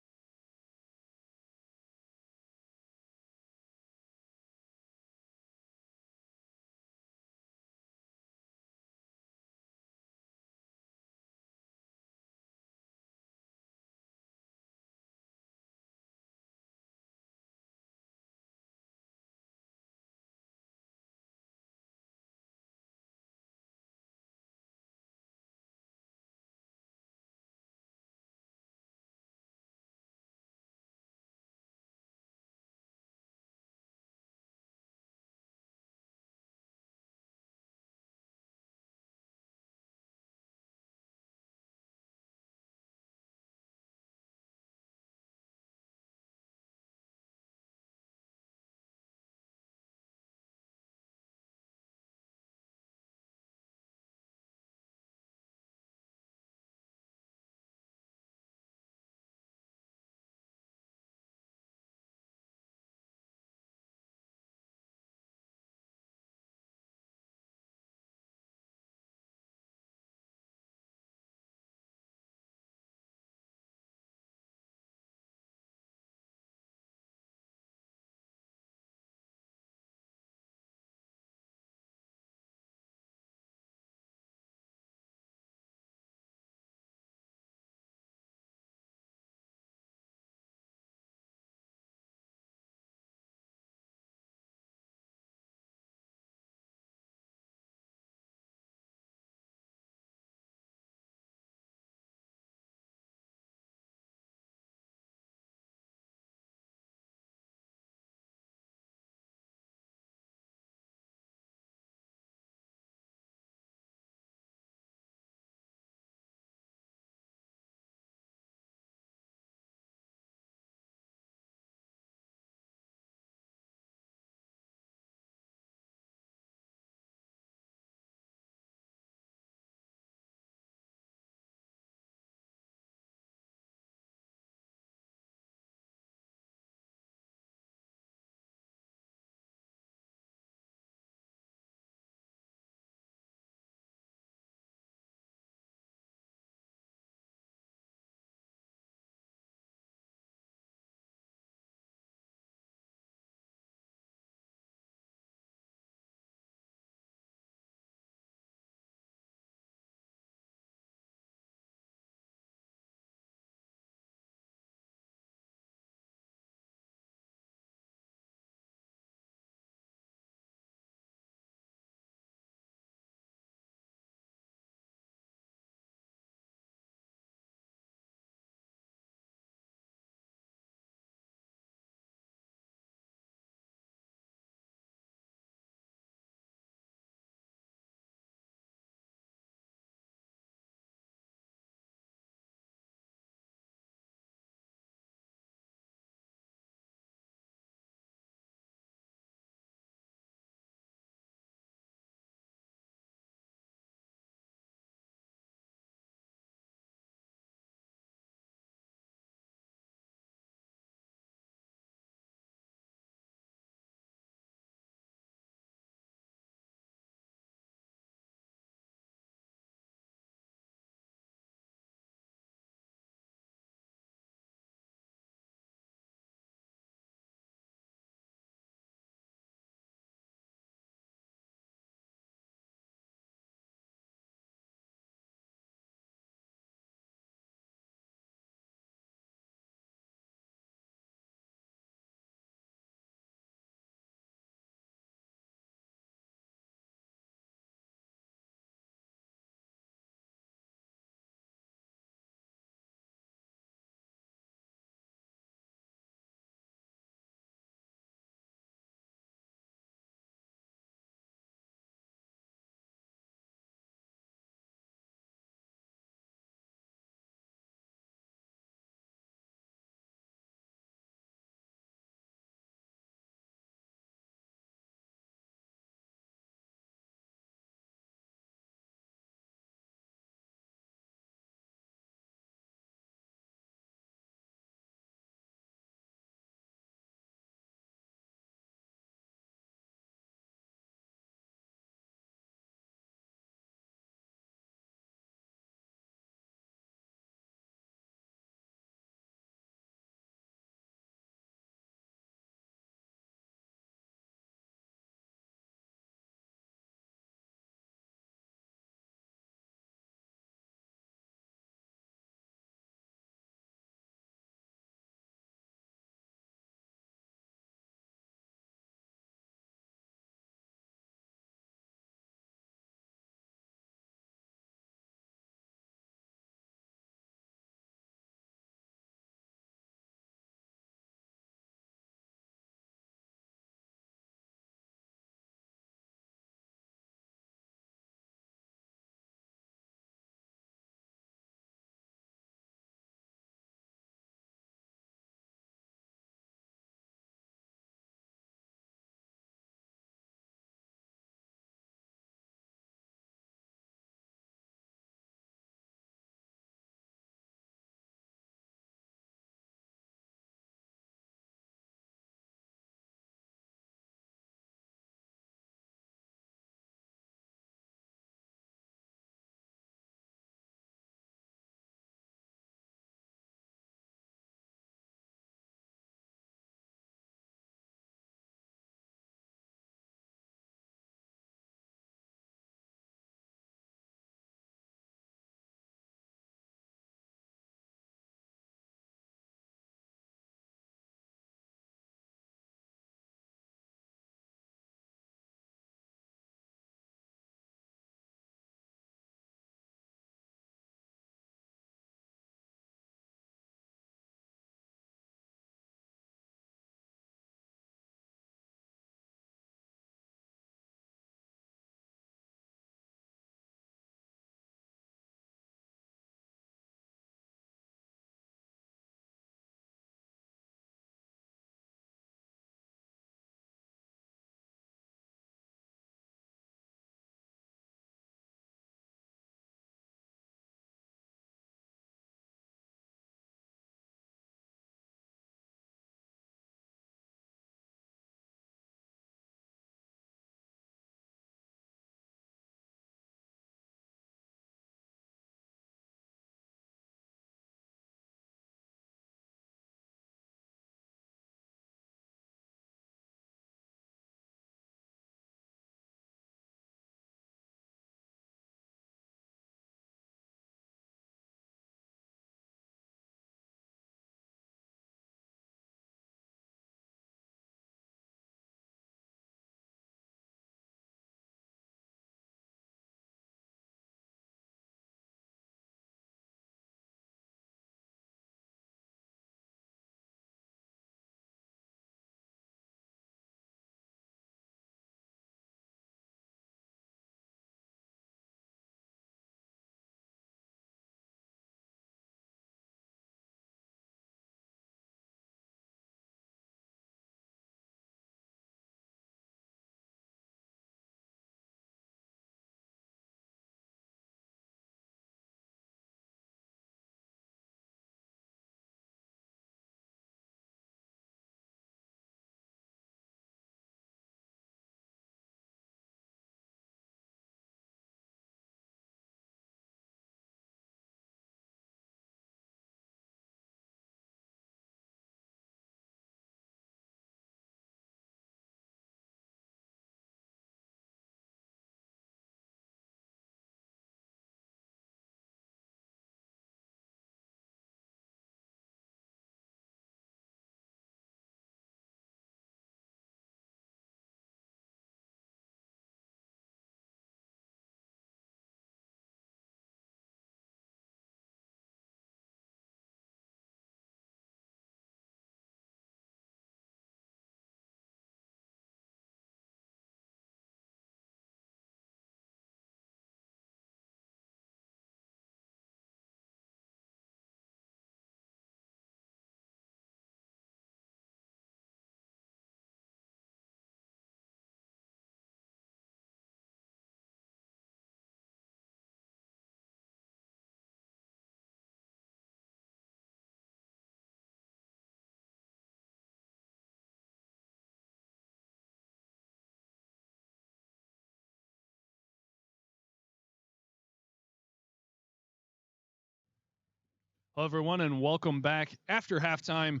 Hello, everyone, and welcome back. After halftime,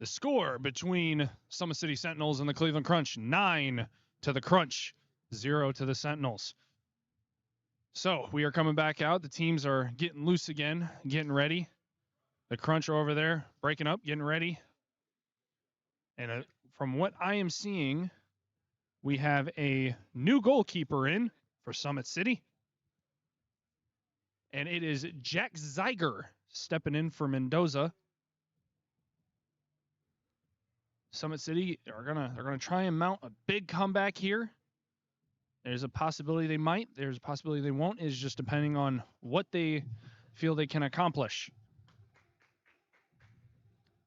the score between Summit City Sentinels and the Cleveland Crunch, 9 to the Crunch, 0 to the Sentinels. So we are coming back out. The teams are getting loose again, getting ready. The Crunch are over there, breaking up, getting ready. And from what I am seeing, we have a new goalkeeper in for Summit City. And it is Jack Zeiger stepping in for Mendoza. Summit City are gonna try and mount a big comeback here. There's a possibility they might. There's a possibility they won't. It's just depending on what they feel they can accomplish.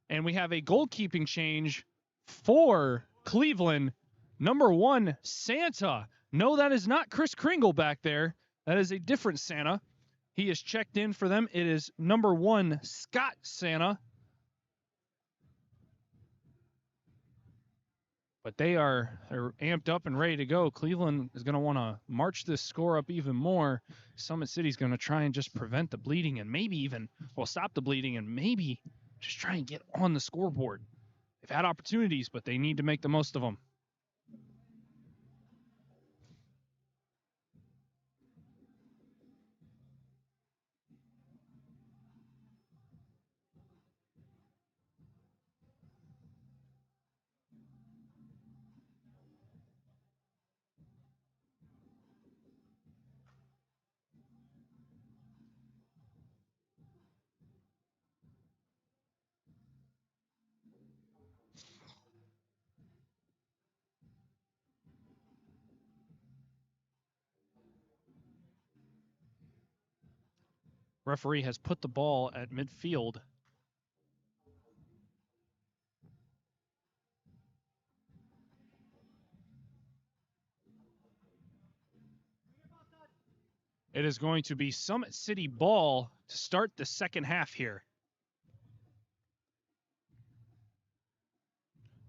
And we have a goalkeeping change for Cleveland. Number 1, Santa. No, that is not Chris Kringle back there. That is a different Santa. He is checked in for them. It is number 1, Scott Santa. But they're amped up and ready to go. Cleveland is going to want to march this score up even more. Summit City's going to try and just prevent the bleeding and maybe even, stop the bleeding and maybe just try and get on the scoreboard. They've had opportunities, but they need to make the most of them. Referee has put the ball at midfield. It is going to be Summit City ball to start the second half here.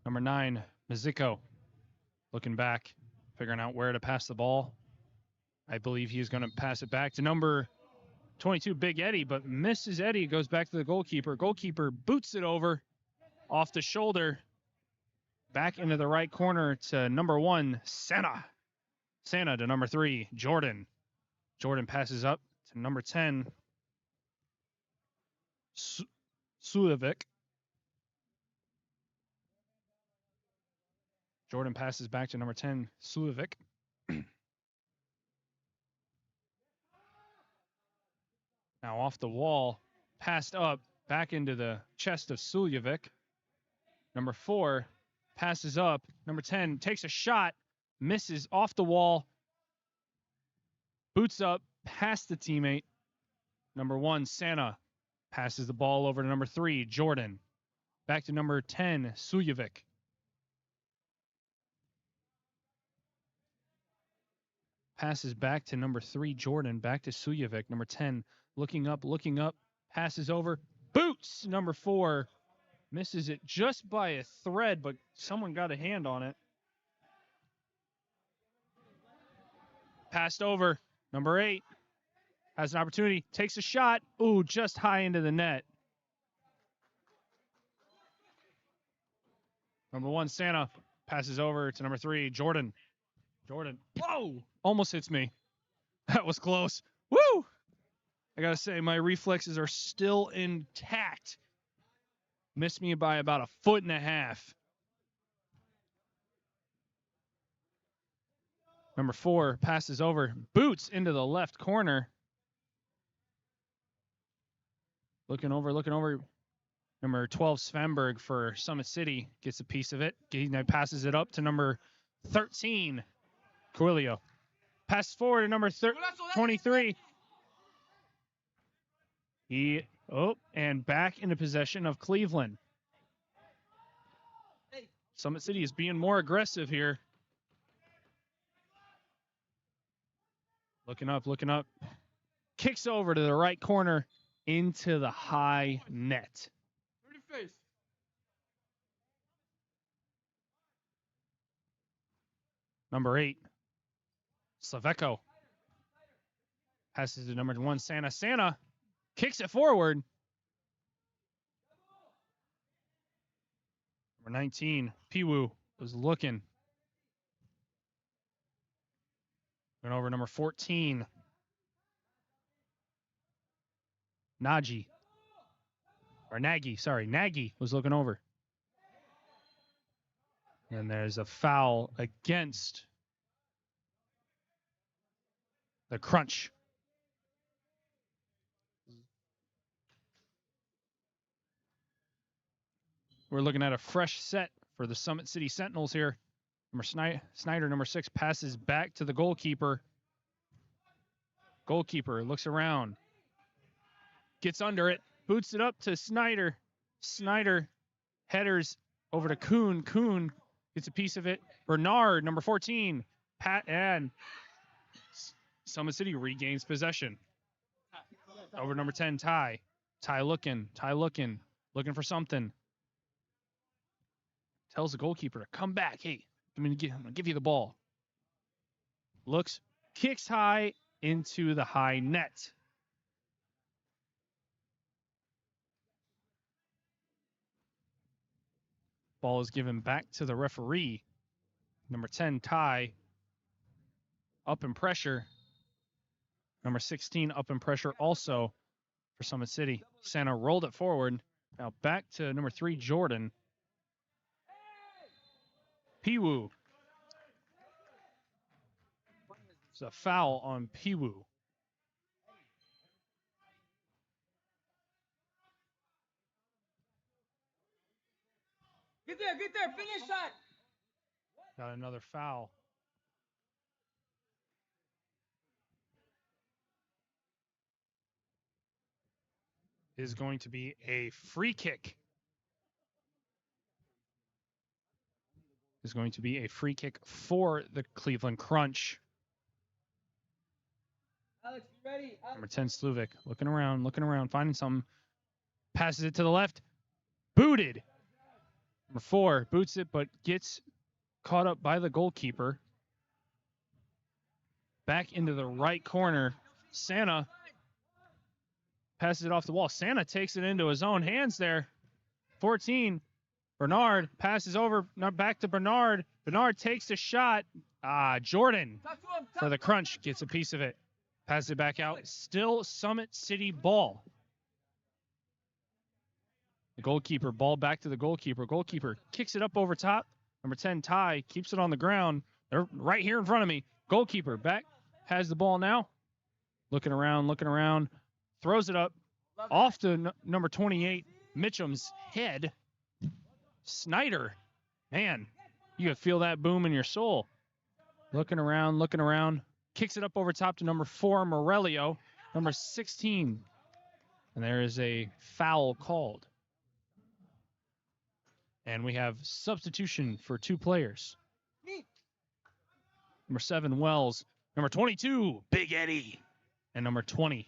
Number 9, Mizico, looking back, figuring out where to pass the ball. I believe he's going to pass it back to number 22, Big Eddie, but misses Eddie. Goes back to the goalkeeper. Goalkeeper boots it over off the shoulder. Back into the right corner to number 1, Santa. Santa to number 3, Jordan. Jordan passes up to number 10, Sulevic. Jordan passes back to number 10, Sulevic. Now off the wall, passed up, back into the chest of Suljevic. Number 4 passes up. Number 10 takes a shot, misses off the wall, boots up, past the teammate. Number 1, Santa, passes the ball over to number 3, Jordan. Back to number 10, Suljevic. Passes back to number 3, Jordan. Back to Suljevic. Number 10, looking up, passes over, boots number 4, misses it just by a thread, but someone got a hand on it. Passed over, number 8, has an opportunity, takes a shot, ooh, just high into the net. Number 1, Santa, passes over to number 3, Jordan. Jordan, whoa, almost hits me. That was close. Woo! I gotta say, my reflexes are still intact. Missed me by about 1.5 feet. Number 4 passes over, boots into the left corner. Looking over. Number 12, Svenberg for Summit City gets a piece of it. He passes it up to number 13, Coelho. Passes forward to number 23. And back into possession of Cleveland. Summit City is being more aggressive here. Looking up. Kicks over to the right corner into the high net. Number 8, Slaveco. Passes to number 1, Santa. Santa kicks it forward. Number 19, Piwu was looking. Went over number 14, Nagy. Or Nagy, sorry. Nagy was looking over. And there's a foul against the Crunch. We're looking at a fresh set for the Summit City Sentinels here. Snyder, number 6, passes back to the goalkeeper. Goalkeeper looks around. Gets under it. Boots it up to Snyder. Snyder headers over to Kuhn. Kuhn gets a piece of it. Bernard, number 14. And Summit City regains possession. Over number 10, Ty. Ty looking. Looking for something. Tells the goalkeeper to come back. Hey, I'm going to give you the ball. Looks, kicks high into the high net. Ball is given back to the referee. Number 10, Ty. Up in pressure. Number 16, up in pressure also for Summit City. Santa rolled it forward. Now back to number 3, Jordan. Piwu. It's a foul on Piwu. Get there, finish shot. Got another foul. Is going to be a free kick. Is going to be a free kick for the Cleveland Crunch. Alex, you ready? Alex. Number 10, Sluvik, looking around, finding something. Passes it to the left. Booted. Number 4 boots it, but gets caught up by the goalkeeper. Back into the right corner. Santa passes it off the wall. Santa takes it into his own hands there. 14. Bernard passes over, back to Bernard. Bernard takes a shot. Jordan for the Crunch gets a piece of it. Passes it back out. Still Summit City ball. The goalkeeper, ball back to the goalkeeper. Goalkeeper kicks it up over top. Number 10, Ty, keeps it on the ground. They're right here in front of me. Goalkeeper back, has the ball now. Looking around. Throws it up. Off to number 28, Mitchum's head. Snyder, man, you can feel that boom in your soul. Looking around. Kicks it up over top to number 4, Morelio. Number 16. And there is a foul called. And we have substitution for 2 players. Number 7, Wells. Number 22, Big Eddie. And number 20.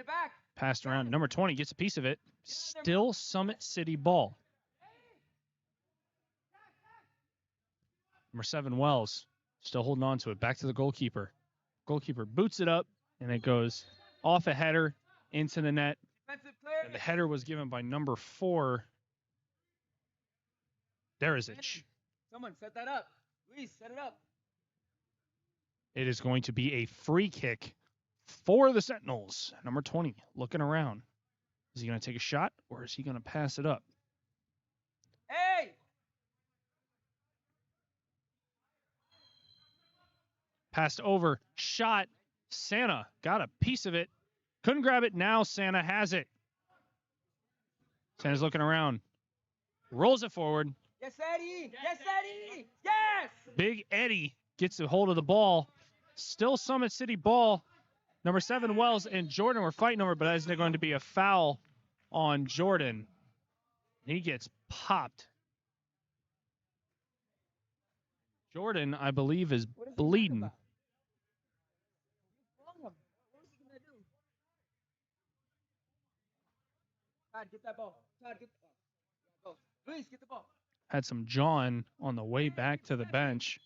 Back. Passed around. Number 20 gets a piece of it. Still Summit City ball. Number 7, Wells. Still holding on to it. Back to the goalkeeper. Goalkeeper boots it up, and it goes off a header into the net. And the header was given by number 4, Derzic. Someone set that up. Luis, set it up. It is going to be a free kick for the Sentinels. Number 20, looking around. Is he going to take a shot, or is he going to pass it up? Hey! Passed over, shot. Santa got a piece of it. Couldn't grab it. Now Santa has it. Santa's looking around. Rolls it forward. Yes, Eddie! Yes, Eddie! Yes! Big Eddie gets a hold of the ball. Still Summit City ball. Number 7, Wells and Jordan were fighting over, but is there going to be a foul on Jordan? He gets popped. Jordan, I believe, is bleeding. Todd, get that ball. Todd, get the ball. Luis, get the ball. Had some jawing on the way back to the bench.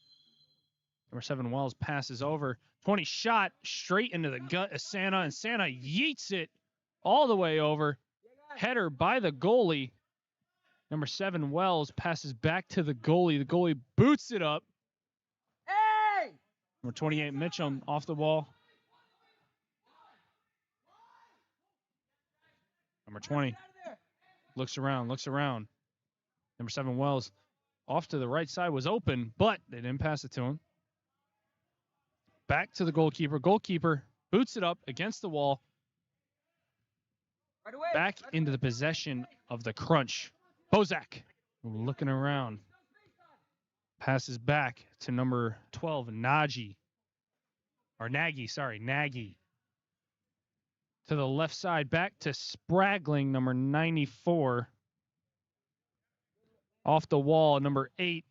Number 7, Wells passes over. 20 shot straight into the gut of Santa, and Santa yeets it all the way over. Header by the goalie. Number 7, Wells, passes back to the goalie. The goalie boots it up. Hey! Number 28, Mitchum, off the ball. Number 20, looks around. Number 7, Wells, off to the right side, was open, but they didn't pass it to him. Back to the goalkeeper. Goalkeeper boots it up against the wall. Right away. Back into the possession of the Crunch. Bozak looking around. Passes back to number 12, Nagy. To the left side, back to Spraggling, number 94. Off the wall, number 8.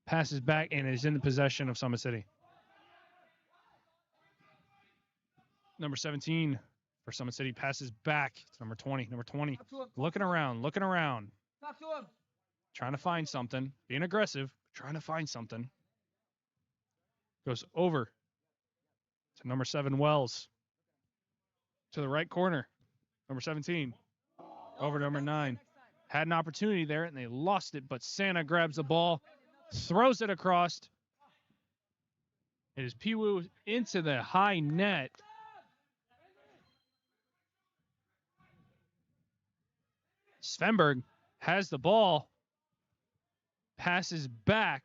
Passes back and is in the possession of Summit City. Number 17 for Summit City passes back to number 20. Number 20 looking around. Talk to him. Trying to find something. Being aggressive, trying to find something. Goes over to number 7, Wells. To the right corner, number 17. Over to number 9. Had an opportunity there, and they lost it, but Santa grabs the ball, throws it across. It is Piwu into the high net. Svenberg has the ball, passes back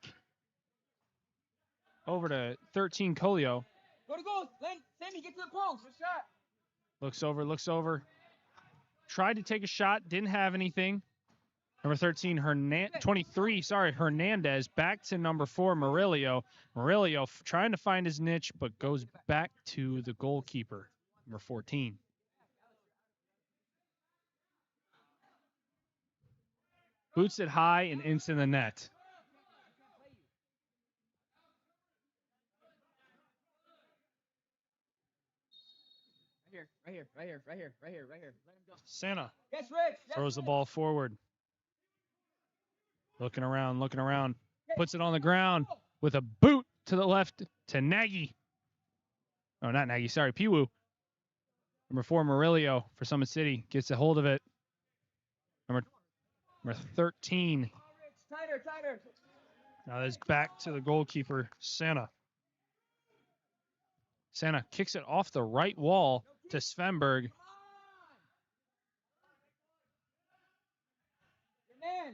over to 13, Colio. Go to goal. Sammy, get to the post. Good shot. Looks over. Tried to take a shot, didn't have anything. Number 13, Hernandez, back to number 4, Murillo. Murillo trying to find his niche, but goes back to the goalkeeper, number 14. Boots it high and into the net. Right here. Let him go. Santa Yes, Rich. throws the ball forward. Looking around. Puts it on the ground with a boot to the left to Nagy. Oh, not Nagy. Sorry, Piwu. Number 4, Murillo for Summit City. Gets a hold of it. Number 13. Tighter. Now it's back to the goalkeeper, Santa. Santa kicks it off the right wall to Svenberg.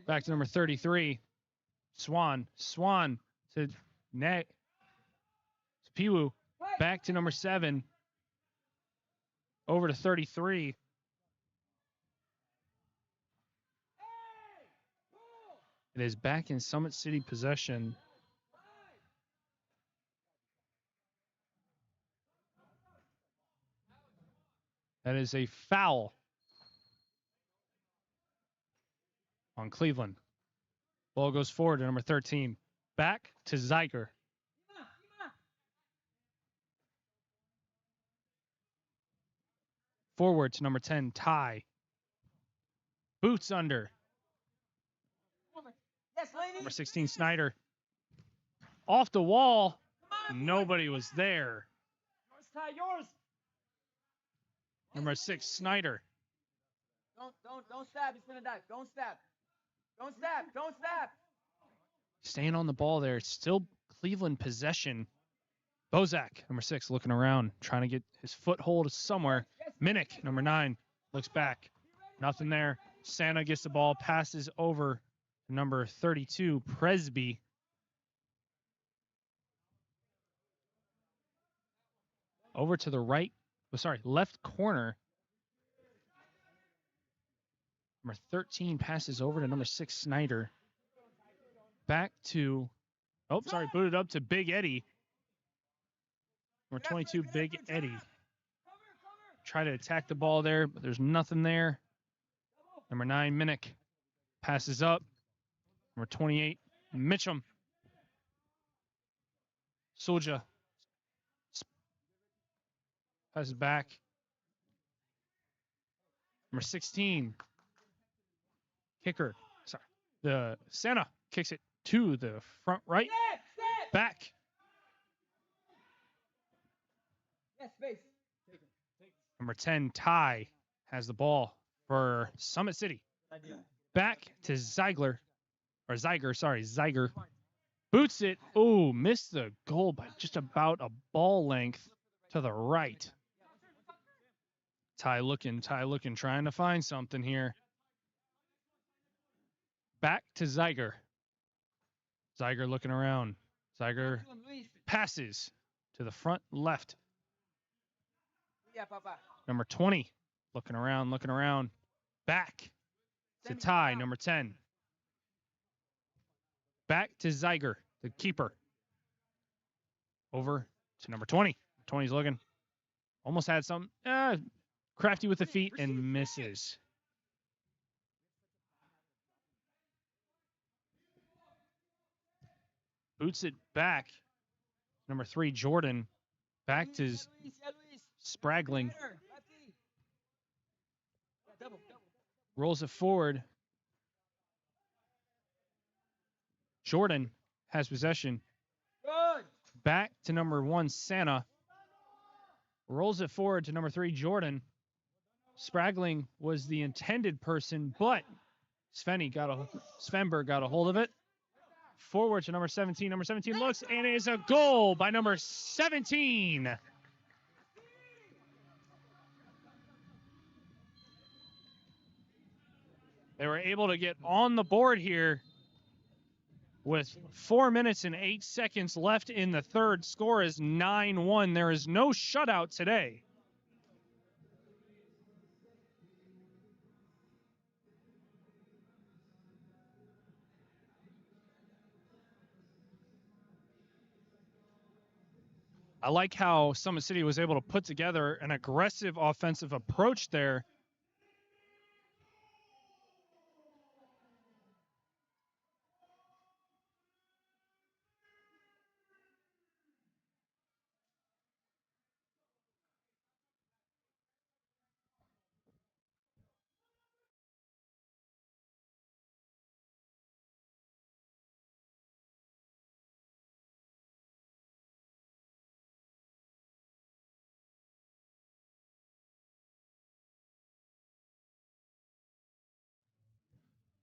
Back to number 33, Swan to Piwu. Back to number 7. Over to 33. It is back in Summit City possession. That is a foul on Cleveland. Ball goes forward to number 13. Back to Zeiger. Forward to number 10, Ty. Boots under. Yes, Laney. Number 16, Snyder. Off the wall. Nobody was there. Yours, Ty, yours. Number 6, Snyder. Don't stab. He's gonna die. Don't stab. Staying on the ball there. It's still Cleveland possession. Bozak, number 6, looking around, trying to get his foothold somewhere. Minnick, number 9, looks back. Nothing there. Santa gets the ball, passes over to number 32, Presby. Over to the left corner. Number 13 passes over to number 6, Snyder. Back to, booted up to Big Eddie. Number 22, Big Eddie. Try to attack the ball there, but there's nothing there. Number 9, Minnick. Passes up. Number 28, Mitchum. Solja. Passes back. Number 16. Kicker. The Santa kicks it to the front right. Back. Yes, space. Number 10, Ty, has the ball for Summit City. Back to Ziegler. Or Zeiger, sorry, Zeiger. Boots it. Ooh, missed the goal by just about a ball length to the right. Ty looking, trying to find something here. Back to Zeiger. Zeiger looking around. Zeiger passes to the front left. Number 20, looking around. Back to Ty, number 10. Back to Zeiger, the keeper. Over to number 20. 20's looking. Almost had some. Crafty with the feet and misses. Boots it back. Number 3, Jordan. Back to Spraggling. Rolls it forward. Jordan has possession. Back to number 1, Santa. Rolls it forward to number 3, Jordan. Spraggling was the intended person, but Svenberg got a hold of it. Forward to number 17. Number 17 looks, and it is a goal by number 17. They were able to get on the board here with 4 minutes and 8 seconds left in the third. Score is 9-1. There is no shutout today. I like how Summit City was able to put together an aggressive offensive approach there.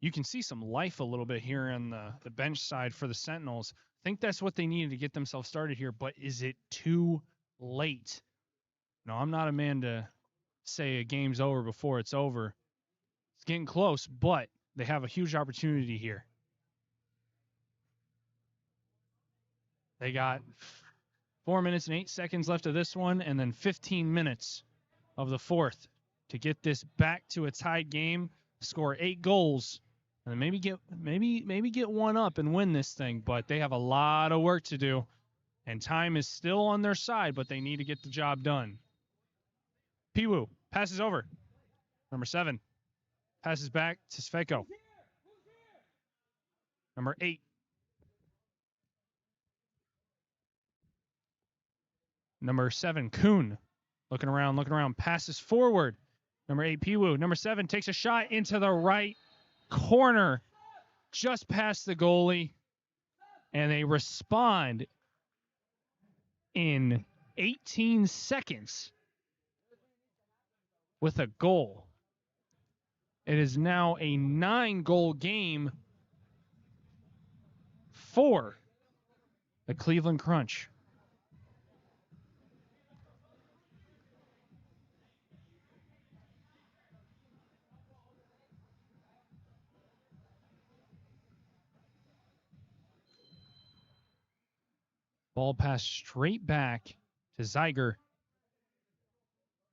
You can see some life a little bit here on the bench side for the Sentinels. I think that's what they needed to get themselves started here, but is it too late? No, I'm not a man to say a game's over before it's over. It's getting close, but they have a huge opportunity here. They got 4 minutes and 8 seconds left of this one, and then 15 minutes of the fourth to get this back to a tied game, score 8 goals, and maybe get one up and win this thing. But they have a lot of work to do, and time is still on their side, but they need to get the job done. Piwu passes over. Number 7 passes back to Sveko. Number 8. Number 7, Kuhn. Looking around, passes forward. Number 8, Piwu. Number 7 takes a shot into the right corner, just past the goalie. And they respond in 18 seconds with a goal. It is now a 9-goal game for the Cleveland Crunch. Ball passed straight back to Zeiger.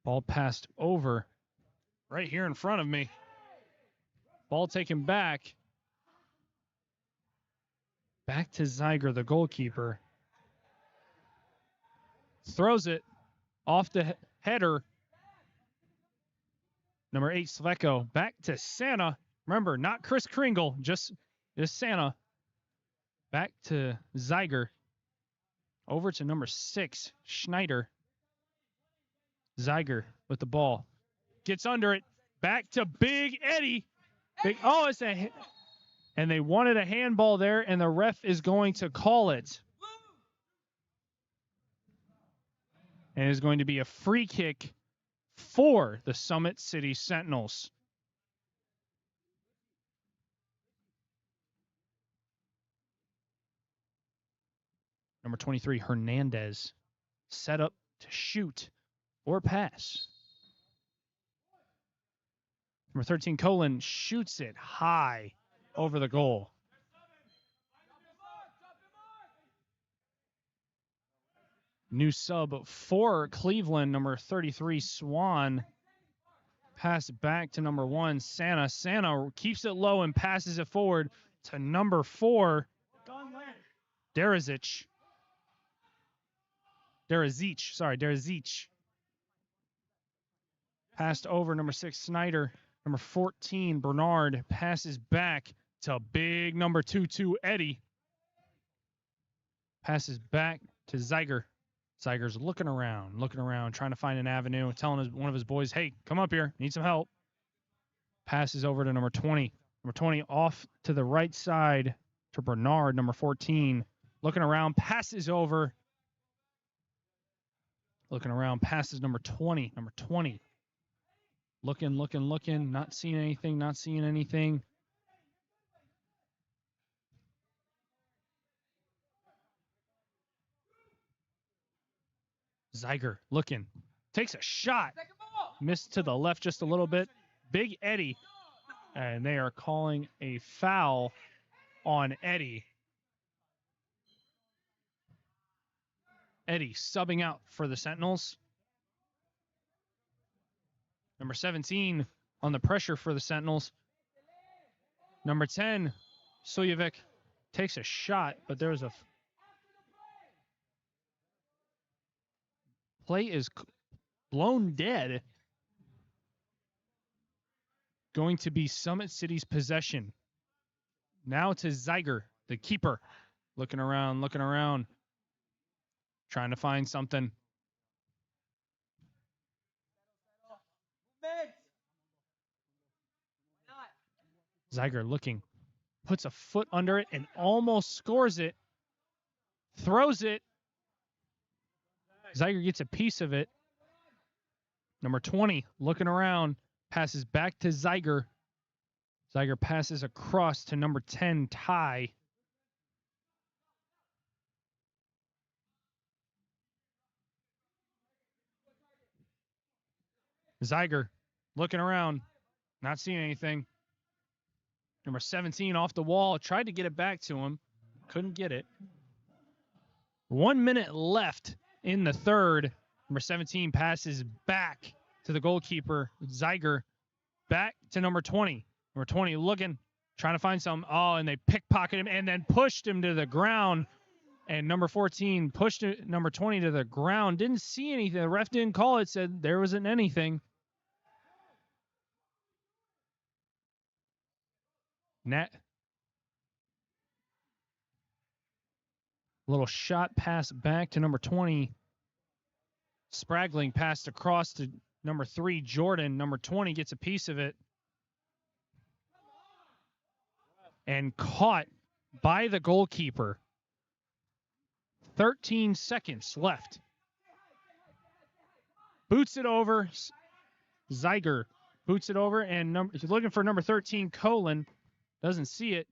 Ball passed over right here in front of me. Ball taken back. Back to Zeiger, the goalkeeper. Throws it off the header. Number 8, Sveko. Back to Santa. Remember, not Chris Kringle, just Santa. Back to Zeiger. Over to number 6, Schneider. Zeiger with the ball. Gets under it. Back to Big Eddie. And they wanted a handball there, and the ref is going to call it. And it's going to be a free kick for the Summit City Sentinels. Number 23, Hernandez, set up to shoot or pass. Number 13, Colin shoots it high over the goal. New sub for Cleveland, number 33, Swan. Pass back to number 1, Santa. Santa keeps it low and passes it forward to number 4, Derazic. Passed over, number 6, Snyder. Number 14, Bernard. Passes back to big number 2, Eddie. Passes back to Zeiger. Zeiger's looking around, trying to find an avenue, telling one of his boys, hey, come up here, need some help. Passes over to number 20. Number 20 off to the right side to Bernard, number 14. Looking around, passes over. Looking around, passes number 20. Number 20. Looking, not seeing anything. Zeiger looking, takes a shot, missed to the left just a little bit. Big Eddie, and they are calling a foul on Eddie. Eddie subbing out for the Sentinels. Number 17 on the pressure for the Sentinels. Number 10, Suljevic takes a shot, but there's a play is blown dead. Going to be Summit City's possession. Now to Zeiger, the keeper. Looking around. Trying to find something. Zeiger looking. Puts a foot under it and almost scores it. Throws it. Zeiger gets a piece of it. Number 20 looking around. Passes back to Zeiger. Zeiger passes across to number 10, Ty. Zeiger looking around, not seeing anything. Number 17 off the wall, tried to get it back to him, couldn't get it. 1 minute left in the third. Number 17 passes back to the goalkeeper, Zeiger, back to number 20. Number 20 looking, trying to find something. Oh, and they pickpocketed him and then pushed him to the ground. And number 14 pushed number 20 to the ground. Didn't see anything. The ref didn't call it, said there wasn't anything. Net. Little shot pass back to number 20. Spragling passed across to number 3, Jordan. Number 20 gets a piece of it. And caught by the goalkeeper. 13 seconds left. Boots it over. Zeiger boots it over. And he's looking for number 13, Colin. Doesn't see it.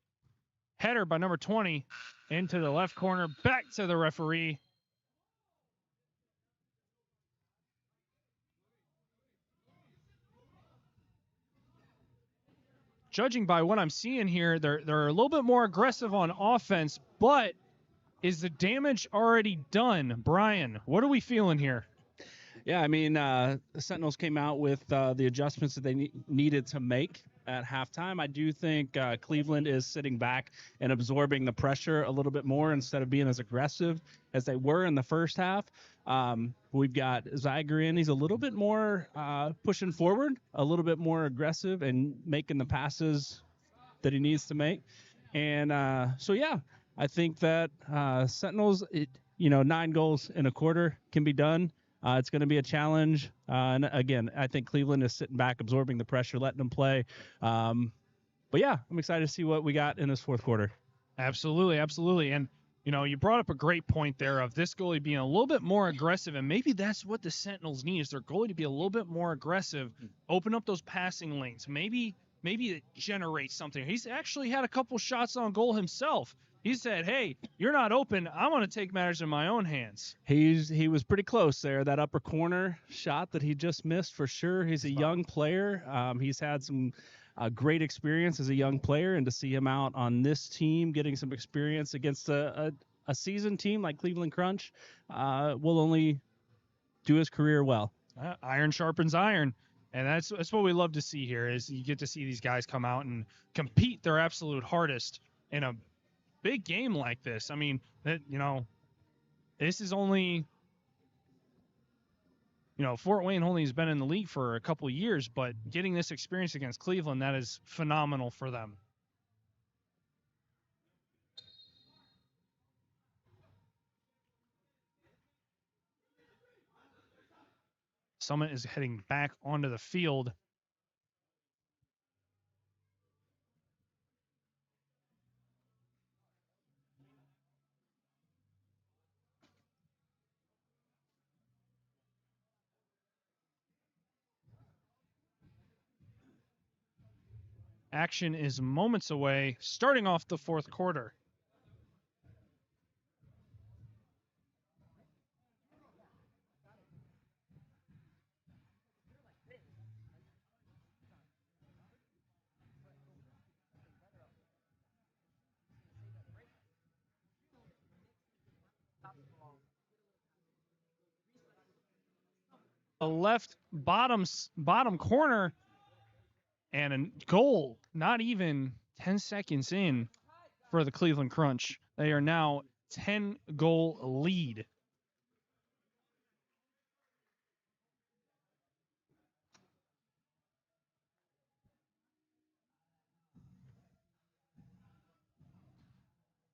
Header by number 20 into the left corner. Back to the referee. Judging by what I'm seeing here, they're a little bit more aggressive on offense, but is the damage already done? Brian, what are we feeling here? Yeah, I mean, the Sentinels came out with the adjustments that they needed to make at halftime. I do think Cleveland is sitting back and absorbing the pressure a little bit more instead of being as aggressive as they were in the first half. We've got Zeiger in. He's a little bit more pushing forward, a little bit more aggressive and making the passes that he needs to make. And so, yeah, I think that Sentinels, 9 goals in a quarter can be done. It's going to be a challenge. And again, I think Cleveland is sitting back, absorbing the pressure, letting them play. But yeah, I'm excited to see what we got in this fourth quarter. Absolutely. And You know, you brought up a great point there of this goalie being a little bit more aggressive, and maybe that's what the Sentinels need, is their goalie to be a little bit more aggressive, open up those passing lanes. Maybe it generates something. He's actually had a couple shots on goal himself. He said, hey, you're not open. I'm going to take matters in my own hands. He was pretty close there. That upper corner shot that he just missed, for sure. He's a young player. He's had some great experience as a young player, and to see him out on this team getting some experience against a seasoned team like Cleveland Crunch will only do his career well. Iron sharpens iron. And that's what we love to see here, is you get to see these guys come out and compete their absolute hardest in a big game like this. I mean, this is only, Fort Wayne only has been in the league for a couple years, but getting this experience against Cleveland, that is phenomenal for them. Summit is heading back onto the field. Action is moments away, starting off the fourth quarter. The left bottom corner, and a goal, not even 10 seconds in for the Cleveland Crunch. They are now 10-goal lead.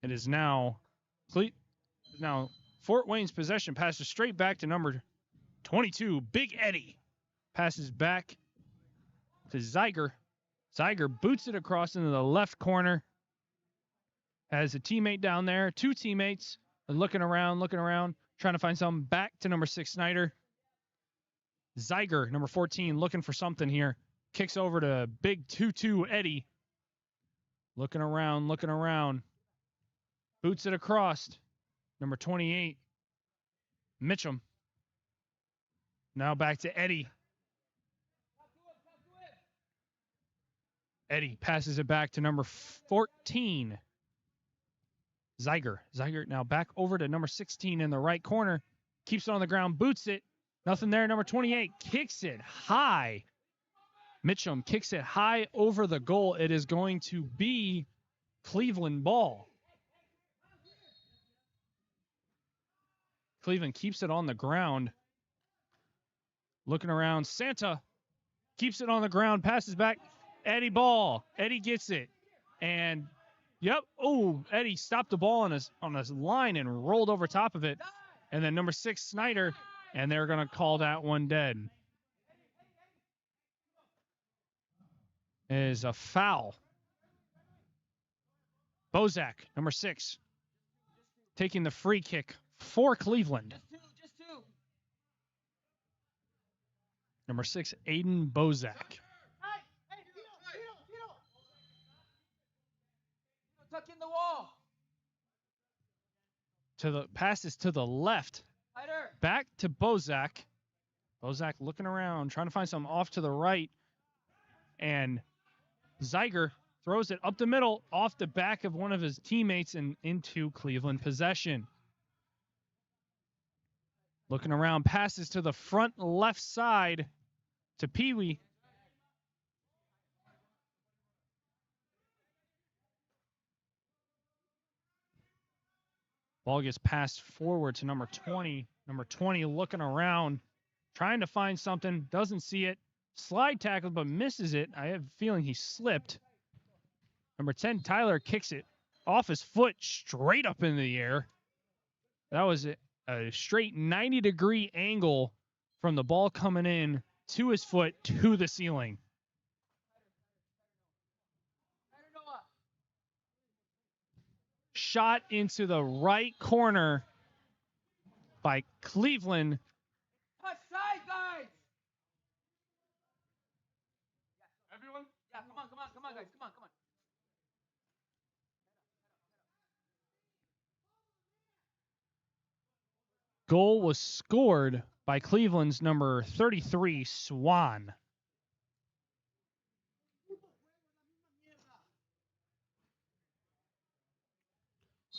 It is now Fort Wayne's possession, passes straight back to number 22, Big Eddie. Passes back to Zeiger. Zeiger boots it across into the left corner. Has a teammate down there. Two teammates looking around, trying to find something. Back to number 6, Snyder. Zeiger, number 14, looking for something here. Kicks over to Big 2-2 Eddie. Looking around. Boots it across. Number 28, Mitchum. Now back to Eddie. Eddie passes it back to number 14, Zeiger. Zeiger now back over to number 16 in the right corner. Keeps it on the ground, boots it. Nothing there. Number 28 kicks it high. Mitchum kicks it high over the goal. It is going to be Cleveland ball. Cleveland keeps it on the ground. Looking around. Santa keeps it on the ground, passes back. Eddie ball. Eddie gets it. And, yep. Oh, Eddie stopped the ball on his line and rolled over top of it. And then number 6, Snyder. And they're going to call that one dead. It is a foul. Bozak, number 6, taking the free kick for Cleveland. Just two. Number 6, Aiden Bozak. Tuck in the wall. Passes to the left. Tighter. Back to Bozak. Bozak looking around, trying to find something off to the right. And Zeiger throws it up the middle, off the back of one of his teammates and into Cleveland possession. Looking around, passes to the front left side to Pee Wee. Ball gets passed forward to number 20. Number 20 looking around, trying to find something, doesn't see it. Slide tackle, but misses it. I have a feeling he slipped. Number 10, Tyler kicks it off his foot straight up in the air. That was a straight 90-degree angle from the ball coming in to his foot to the ceiling. shot into the right corner by Cleveland. Push side, guys. Everyone? Yeah, come on, guys. Come on. Goal was scored by Cleveland's number 33, Swan.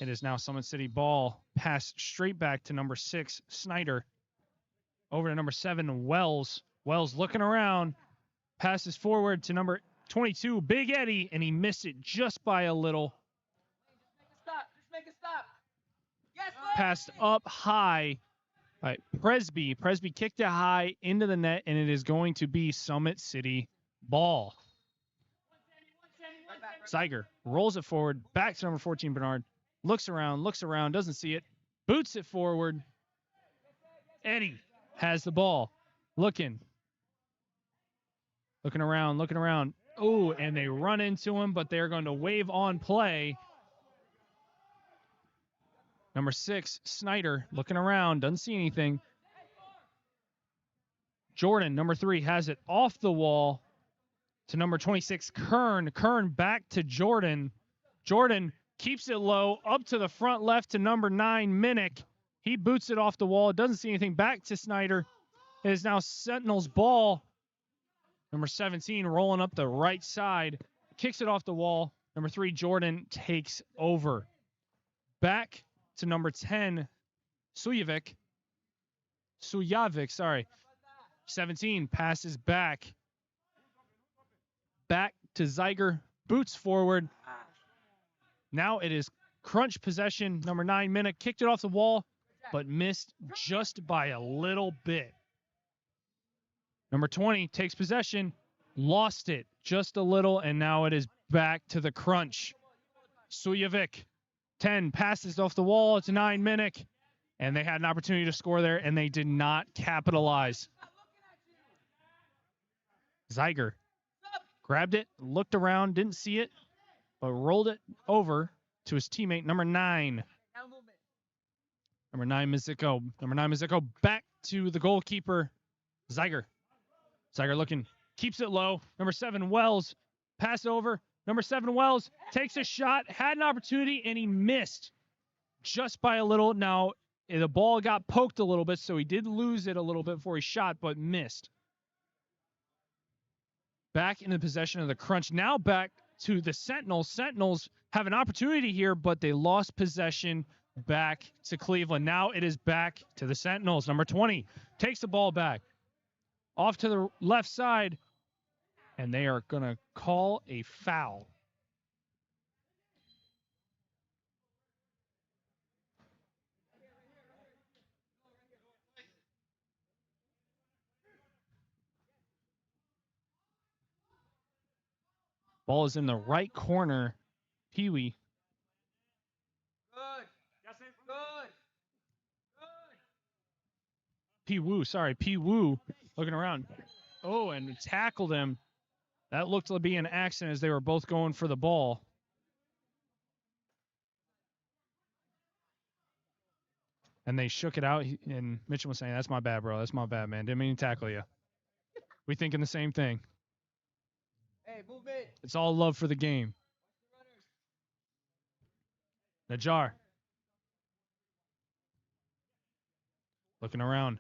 It is now Summit City ball. Pass straight back to number 6, Snyder. Over to number 7, Wells. Wells looking around. Passes forward to number 22, Big Eddie, and he missed it just by a little. Just make a stop. Yes, Passed up high by Presby. Presby kicked it high into the net, and it is going to be Summit City ball. Zeiger rolls it forward, back to number 14, Bernard. Looks around, doesn't see it. Boots it forward. Eddie has the ball. Looking around. Oh, and they run into him, but they're going to wave on play. Number 6, Snyder, looking around, doesn't see anything. Jordan, number 3, has it off the wall to number 26, Kern. Kern back to Jordan. Jordan keeps it low, up to the front left to number 9, Minnick. He boots it off the wall, doesn't see anything, back to Snyder. It is now Sentinels ball. Number 17 rolling up the right side, kicks it off the wall. Number 3, Jordan takes over. Back to number 10, Sujovic, 17 passes back. Back to Zeiger, boots forward. Now it is crunch possession. Number 9, Minnick kicked it off the wall, but missed just by a little bit. Number 20 takes possession, lost it just a little, and now it is back to the crunch. Sujovic, 10 passes off the wall to 9, Minnick, and they had an opportunity to score there, and they did not capitalize. Zeiger grabbed it, looked around, didn't see it, but rolled it over to his teammate, number 9. Number 9, Mizzico back to the goalkeeper, Zeiger. Zeiger looking, keeps it low. Number 7, Wells, pass over. Number 7, Wells takes a shot, had an opportunity, and he missed just by a little. Now, the ball got poked a little bit, so he did lose it a little bit before he shot, but missed. Back in the possession of the crunch. Now back to the Sentinels. Sentinels have an opportunity here, but they lost possession back to Cleveland. Now it is back to the Sentinels. Number 20 takes the ball back. Off to the left side, and they are going to call a foul. Ball is in the right corner. Pee-wee. Good. P-Woo looking around. Oh, and tackled him. That looked to be an accident as they were both going for the ball. And they shook it out, and Mitchell was saying, "That's my bad, bro. That's my bad, man. Didn't mean to tackle you." We thinking the same thing. Hey, move it. It's all love for the game. Najjar. Looking around.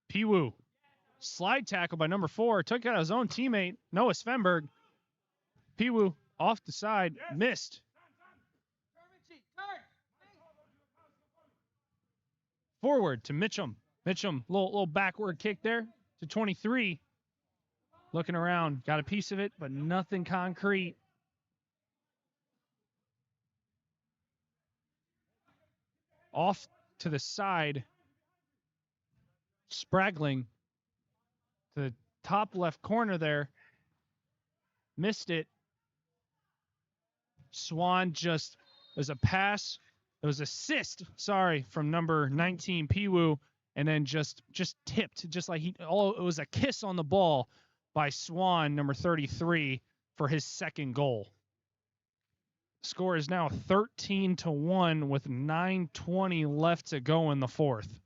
Pee-Woo. Slide tackle by number 4. Took out his own teammate, Noah Svenberg. Pee-Woo off the side. Missed. Forward to Mitchum. Mitchum, little backward kick there to 23. Looking around. Got a piece of it, but nothing concrete. Off to the side. Spraggling to the top left corner there. Missed it. Swan just, there's a pass. It was assist, from number 19, Pee-Woo, and then just tipped, just like it was a kiss on the ball by Swan, number 33, for his second goal. Score is now 13-1 with 9:20 left to go in the fourth.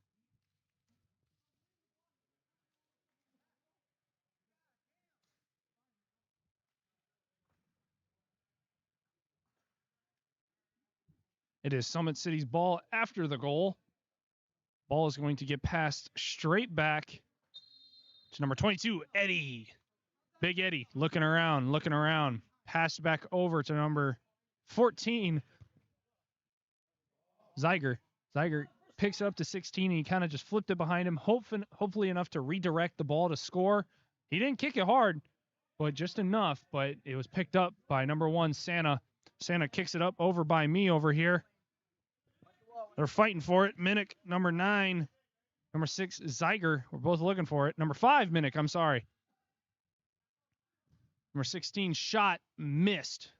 It is Summit City's ball after the goal. Ball is going to get passed straight back to number 22, Eddie. Big Eddie looking around. Passed back over to number 14, Zeiger. Zeiger picks it up to 16, and he kind of just flipped it behind him, hopefully enough to redirect the ball to score. He didn't kick it hard, but just enough. But it was picked up by number 1, Santa. Santa kicks it up over by me over here. They're fighting for it. Minnick, number 9. Number 6, Zeiger. We're both looking for it. Number 5, Minnick. I'm sorry. Number 16, shot missed.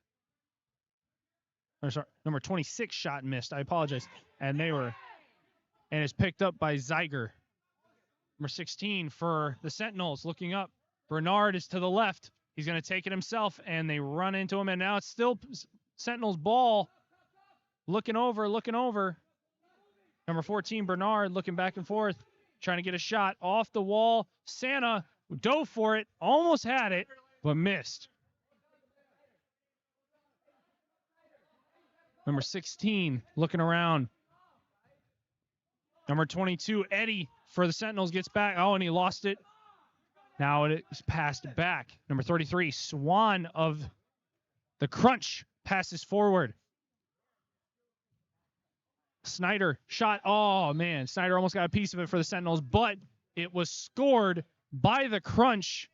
Or sorry, number 26 shot missed. I apologize. And it's picked up by Zeiger. Number 16 for the Sentinels looking up. Bernard is to the left. He's going to take it himself, and they run into him. And now it's still Sentinels ball. Looking over. Number 14, Bernard, looking back and forth, trying to get a shot off the wall. Santa dove for it, almost had it, but missed. Number 16, looking around. Number 22, Eddie, for the Sentinels, gets back. Oh, and he lost it. Now it is passed back. Number 33, Swan of the Crunch, passes forward. Snyder shot. Oh, man. Snyder almost got a piece of it for the Sentinels, but it was scored by the Crunch.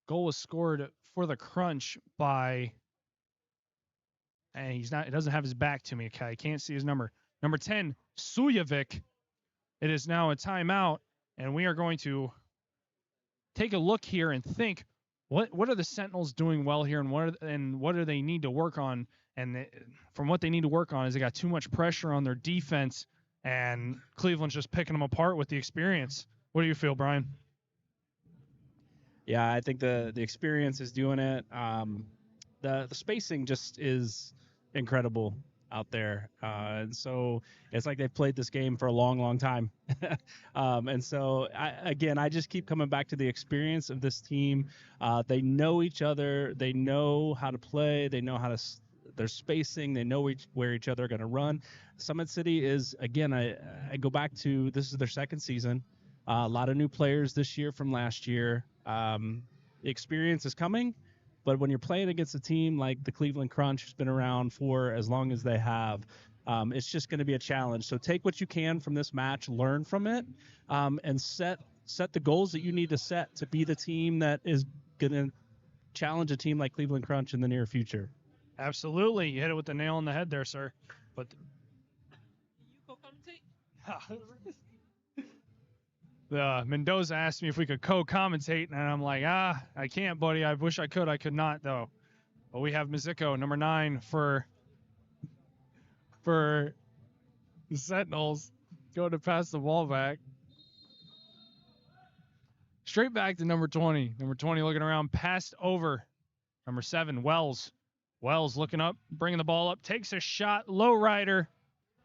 Goal was scored for the Crunch by, and it doesn't have his back to me. Okay, I can't see his number. Number 10, Sujovic. It is now a timeout, and we are going to take a look here and think, what are the Sentinels doing well here, and what do they need to work on? And from what they need to work on is they got too much pressure on their defense, and Cleveland's just picking them apart with the experience. What do you feel, Brian? Yeah, I think the experience is doing it. The spacing just is incredible out there. And so it's like they've played this game for a long, long time. And so, I just keep coming back to the experience of this team. They know each other. They know how to play. They know how to their spacing. They know where each other are going to run. Summit City is, again, I go back to, this is their second season. A lot of new players this year from last year. Experience is coming. But when you're playing against a team like the Cleveland Crunch, who's been around for as long as they have, it's just going to be a challenge. So take what you can from this match, learn from it, and set the goals that you need to set to be the team that is going to challenge a team like Cleveland Crunch in the near future. Absolutely. You hit it with the nail on the head there, sir. But you go commentate? Mendoza asked me if we could co-commentate, and I'm like, I can't, buddy. I wish I could. I could not, though. But we have Mizuko, number 9, for the Sentinels, going to pass the ball back. Straight back to number 20. Number 20 looking around, passed over. Number 7, Wells. Wells looking up, bringing the ball up, takes a shot, low rider,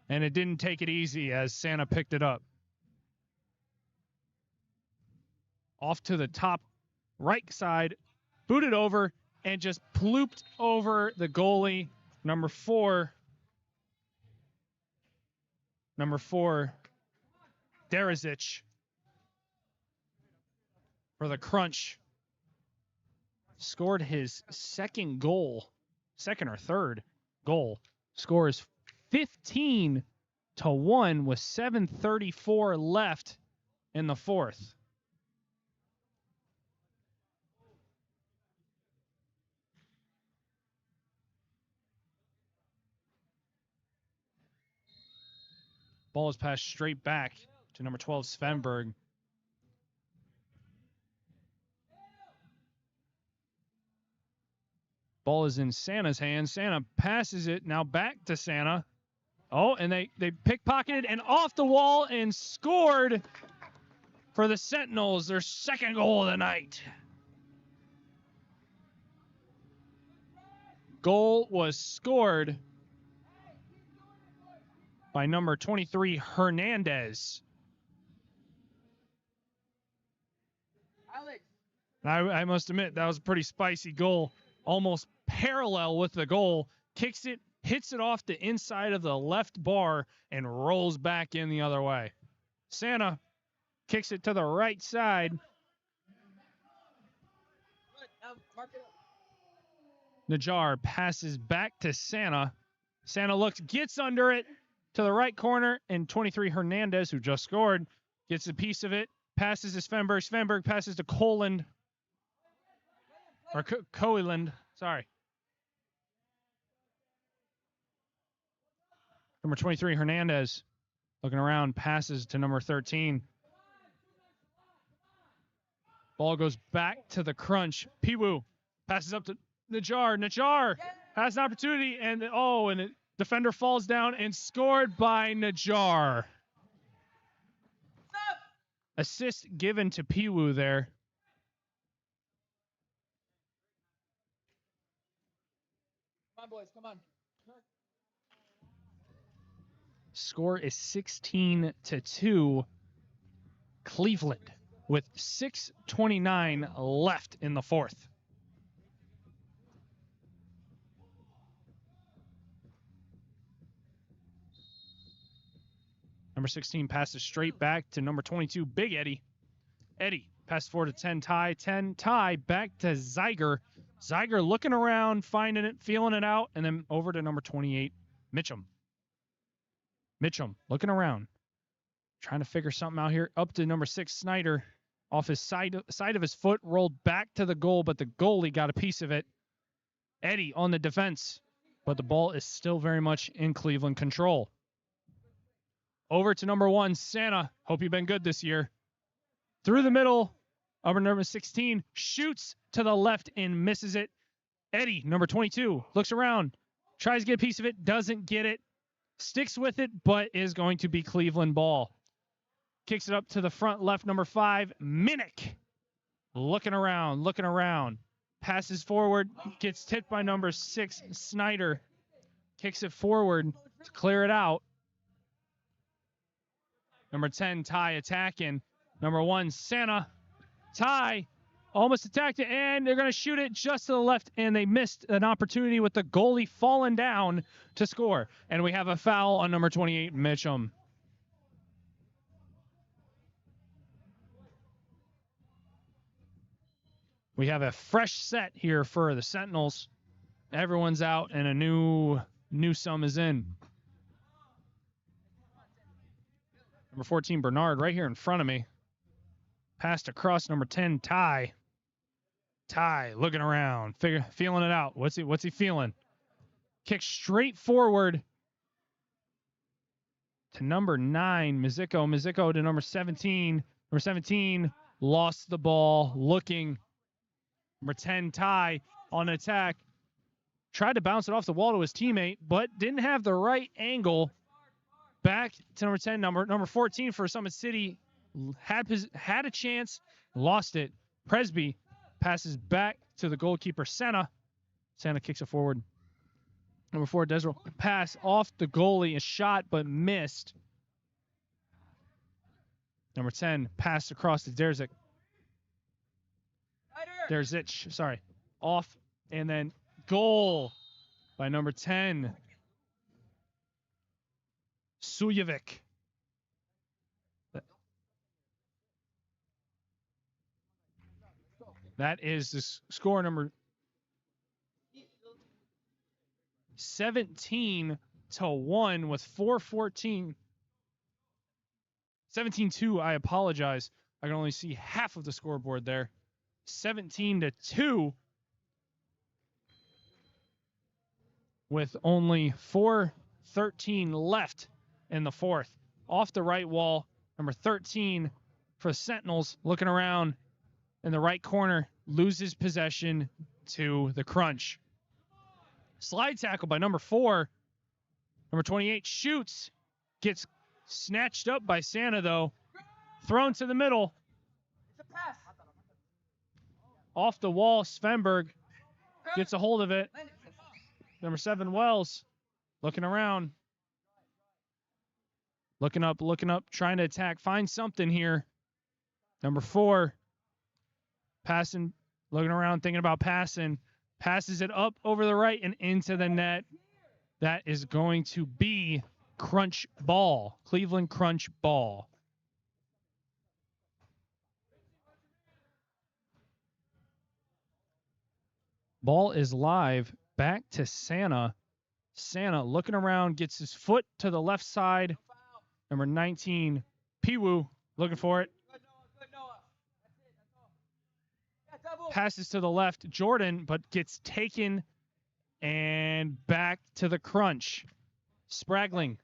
and it didn't take it easy as Santa picked it up. Off to the top right side, booted over, and just plooped over the goalie, number 4, Derazic, for the Crunch. Scored his second or third goal. Scores 15-1 with 7:34 left in the fourth. Ball is passed straight back to number 12, Svenberg. Ball is in Santa's hands. Santa passes it now back to Santa. Oh, and they pickpocketed and off the wall and scored for the Sentinels, their second goal of the night. Goal was scored by number 23, Hernandez. Alex. I must admit, that was a pretty spicy goal. Almost parallel with the goal. Kicks it, hits it off the inside of the left bar, and rolls back in the other way. Santa kicks it to the right side. Good. Now mark it up. Najjar passes back to Santa. Santa looks, gets under it to the right corner, and 23 Hernandez, who just scored, gets a piece of it, passes to Svenberg. Svenberg passes to Coland. Or Coeland, sorry. Number 23, Hernandez, looking around, passes to number 13. Ball goes back to the crunch. Piwu passes up to Najjar. Najjar has an opportunity, and the defender falls down and scored by Najjar. Assist given to Piwu there. Come on, boys. Come on. Score is 16-2. Cleveland with 6:29 left in the fourth. Number 16 passes straight back to number 22, Big Eddie. Eddie passes forward to 10, Ty. 10, Ty, back to Zeiger. Zeiger looking around, finding it, feeling it out, and then over to number 28, Mitchum. Mitchum looking around, trying to figure something out here. Up to number 6, Snyder. Off his side of his foot, rolled back to the goal, but the goalie got a piece of it. Eddie on the defense, but the ball is still very much in Cleveland control. Over to number 1, Santa. Hope you've been good this year. Through the middle, number 16, shoots to the left and misses it. Eddie, number 22, looks around, tries to get a piece of it, doesn't get it, sticks with it, but is going to be Cleveland ball. Kicks it up to the front left, number 5, Minnick. Looking around. Passes forward, gets tipped by number 6, Snyder. Kicks it forward to clear it out. Number 10, Ty attacking. Number 1, Santa. Ty almost attacked it, and they're going to shoot it just to the left, and they missed an opportunity with the goalie falling down to score. And we have a foul on number 28, Mitchum. We have a fresh set here for the Sentinels. Everyone's out, and a new sum is in. Number 14, Bernard, right here in front of me. Passed across number 10, Ty. Ty looking around, feeling it out. What's he feeling? Kick straight forward to number 9, Miziko. Miziko to number 17. Number 17 lost the ball, looking. Number 10, Ty, on attack. Tried to bounce it off the wall to his teammate, but didn't have the right angle. Back to number 10, number 14 for Summit City. Had a chance, lost it. Presby passes back to the goalkeeper, Santa. Santa kicks it forward. Number 4, Desiree. Pass off the goalie, a shot, but missed. Number 10, passed across to Derzik. Derzich, sorry. Off, and then goal by number 10, Sujevic. That is the score, number 17-1 with 4:14. 17-2, I apologize. I can only see half of the scoreboard there. 17-2 with only 4:13 left in the fourth. Off the right wall, number 13 for the Sentinels, looking around in the right corner, loses possession to the crunch. Slide tackle by number 4. Number 28 shoots. Gets snatched up by Santa, though. Thrown to the middle. It's a pass. Off the wall, Svenberg gets a hold of it. Land it. Number 7, Wells, looking around. Looking up, trying to attack. Find something here. Number 4, passing, looking around, thinking about passing. Passes it up over the right and into the net. That is going to be Crunch ball. Cleveland Crunch ball. Ball is live. Back to Santa. Santa looking around, gets his foot to the left side. Number 19, Piwu, looking for it. Good Noah. That's it. That's all. Yeah, double. Passes to the left, Jordan, but gets taken and back to the Crunch. Spragling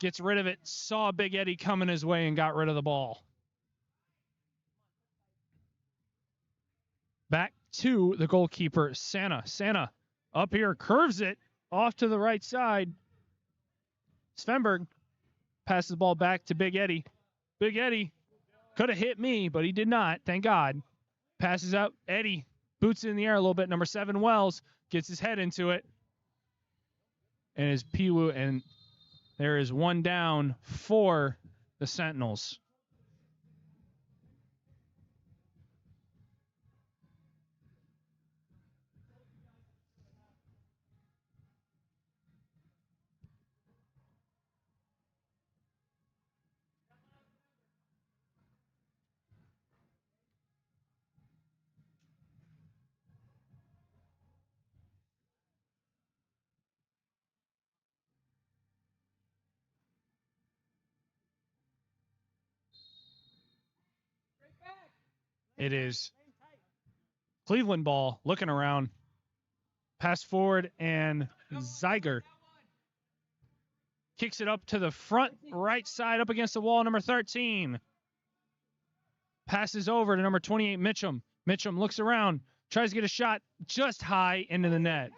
gets rid of it, saw Big Eddie coming his way and got rid of the ball. Back to the goalkeeper, Santa. Santa up here, curves it off to the right side. Svenberg passes the ball back to Big Eddie. Big Eddie could have hit me, but he did not, thank God. Passes out, Eddie boots it in the air a little bit. Number 7, Wells, gets his head into it. And is Piwu, and there is one down for the Sentinels. It is Cleveland ball, looking around. Pass forward, and Zeiger kicks it up to the front right side up against the wall. Number 13 passes over to number 28, Mitchum. Mitchum looks around, tries to get a shot just high into the net.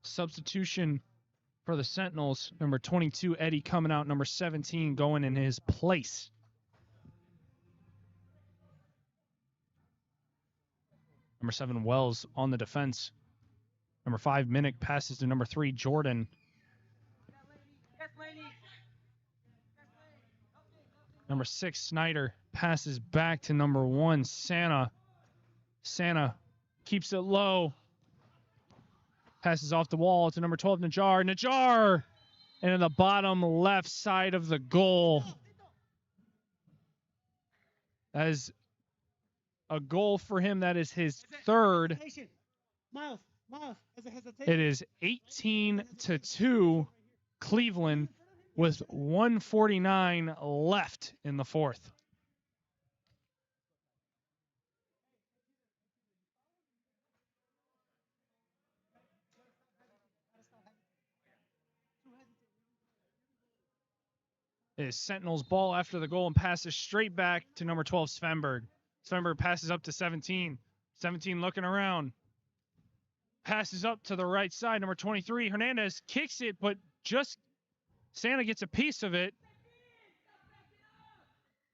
Substitution for the Sentinels. Number 22, Eddie, coming out. Number 17 going in his place. Number 7, Wells on the defense. Number 5, Minnick passes to number 3, Jordan. Number 6, Snyder passes back to number 1, Santa. Santa keeps it low. Passes off the wall to number 12, Najjar. Najjar! And in the bottom left side of the goal. That is a goal for him. That is his third. Miles, it is 18-2 Cleveland with 1:49 left in the fourth. It is Sentinels ball after the goal and passes straight back to number 12, Svenberg. Svenberg passes up to 17. 17 looking around. Passes up to the right side. Number 23, Hernandez kicks it, but just Santa gets a piece of it.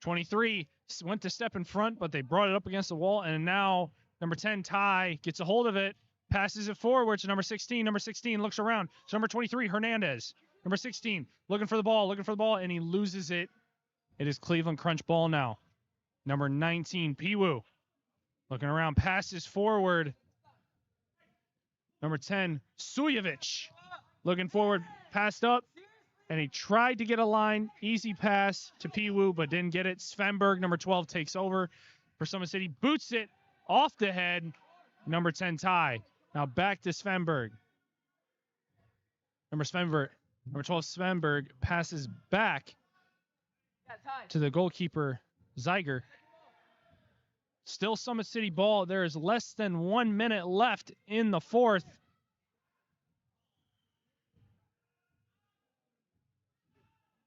23 went to step in front, but they brought it up against the wall. And now number 10, Ty, gets a hold of it. Passes it forward to number 16. Number 16 looks around. So number 23, Hernandez. Number 16, looking for the ball, and he loses it. It is Cleveland Crunch ball now. Number 19, Piwu. Looking around, passes forward. Number 10, Sujevic. Looking forward, passed up, and he tried to get a line. Easy pass to Piwu, but didn't get it. Svenberg, number 12, takes over for Summit City. Boots it off the head. Number 10, Ty. Now back to Svenberg. Number 12, Svenberg passes back to the goalkeeper, Zeiger. Still Summit City ball. There is less than 1 minute left in the fourth.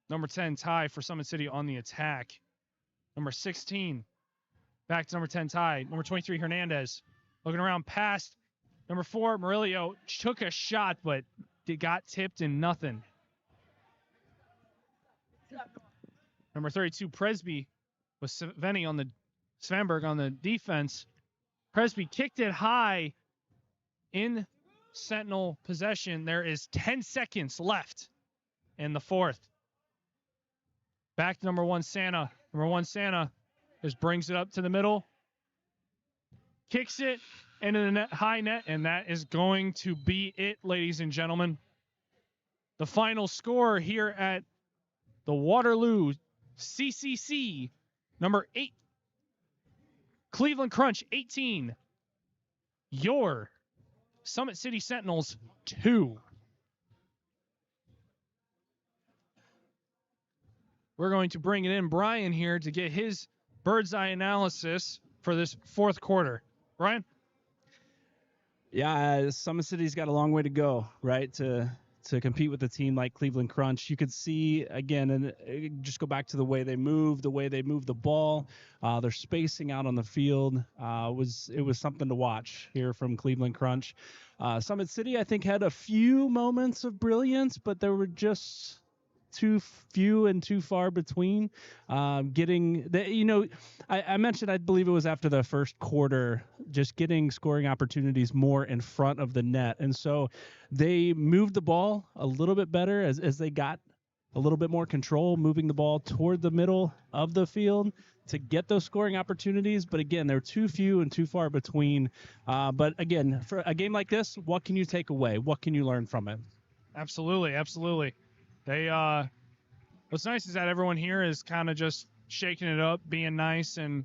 Number 10, Ty for Summit City on the attack. Number 16, back to number 10, Ty. Number 23, Hernandez. Looking around, passed Number 4, Murillo took a shot, but got tipped and nothing. Number 32, Presby with Svanberg on the defense. Presby kicked it high in Sentinel possession. There is 10 seconds left in the fourth. Back to number 1, Santa. Number 1, Santa just brings it up to the middle. Kicks it into the high net, and that is going to be it, ladies and gentlemen. The final score here at the Waterloo CCC, number 8, Cleveland Crunch 18, your Summit City Sentinels 2. We're going to bring it in Brian here to get his bird's eye analysis for this fourth quarter. Brian? Yeah, Summit City's got a long way to go, right, to compete with a team like Cleveland Crunch. You could see, again, and just go back to the way they move the ball, their spacing out on the field. It was something to watch here from Cleveland Crunch. Summit City, I think, had a few moments of brilliance, but there were just too few and too far between. I mentioned, I believe it was after the first quarter, just getting scoring opportunities more in front of the net. And so they moved the ball a little bit better as they got a little bit more control, moving the ball toward the middle of the field to get those scoring opportunities. But again, they're too few and too far between. But again, for a game like this, what can you take away? What can you learn from it? Absolutely, absolutely. They what's nice is that everyone here is kind of just shaking it up, being nice, and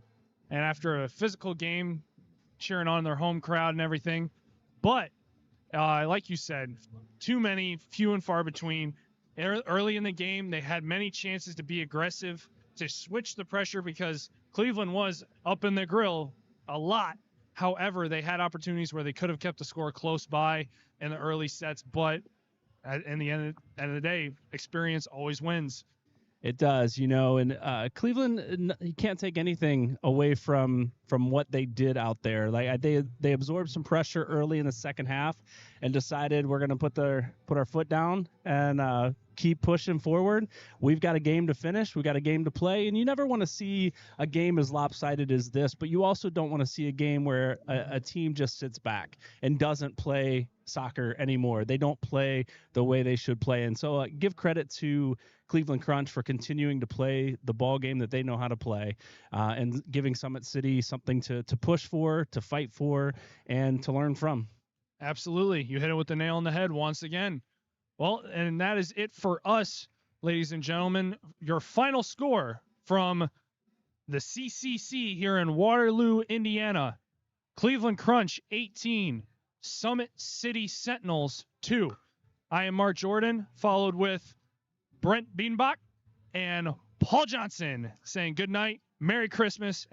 after a physical game, cheering on their home crowd and everything. But like you said, too many, few and far between. Early in the game, they had many chances to be aggressive, to switch the pressure, because Cleveland was up in the grill a lot. However, they had opportunities where they could have kept the score close by in the early sets, but in the end of the day, experience always wins. It does, and Cleveland, you can't take anything away from what they did out there. Like they absorbed some pressure early in the second half and decided we're going to put our foot down and keep pushing forward. We've got a game to finish. We've got a game to play. And you never want to see a game as lopsided as this, but you also don't want to see a game where a team just sits back and doesn't play soccer anymore. They don't play the way they should play. And so give credit to Cleveland Crunch for continuing to play the ball game that they know how to play, and giving Summit City something to push for, to fight for, and to learn from. Absolutely. You hit it with the nail on the head once again. Well, and that is it for us, ladies and gentlemen. Your final score from the CCC here in Waterloo, Indiana. Cleveland Crunch 18, Summit City Sentinels 2. I am Mark Jordan, followed with Brent Beanbach and Paul Johnson, saying good night, Merry Christmas, and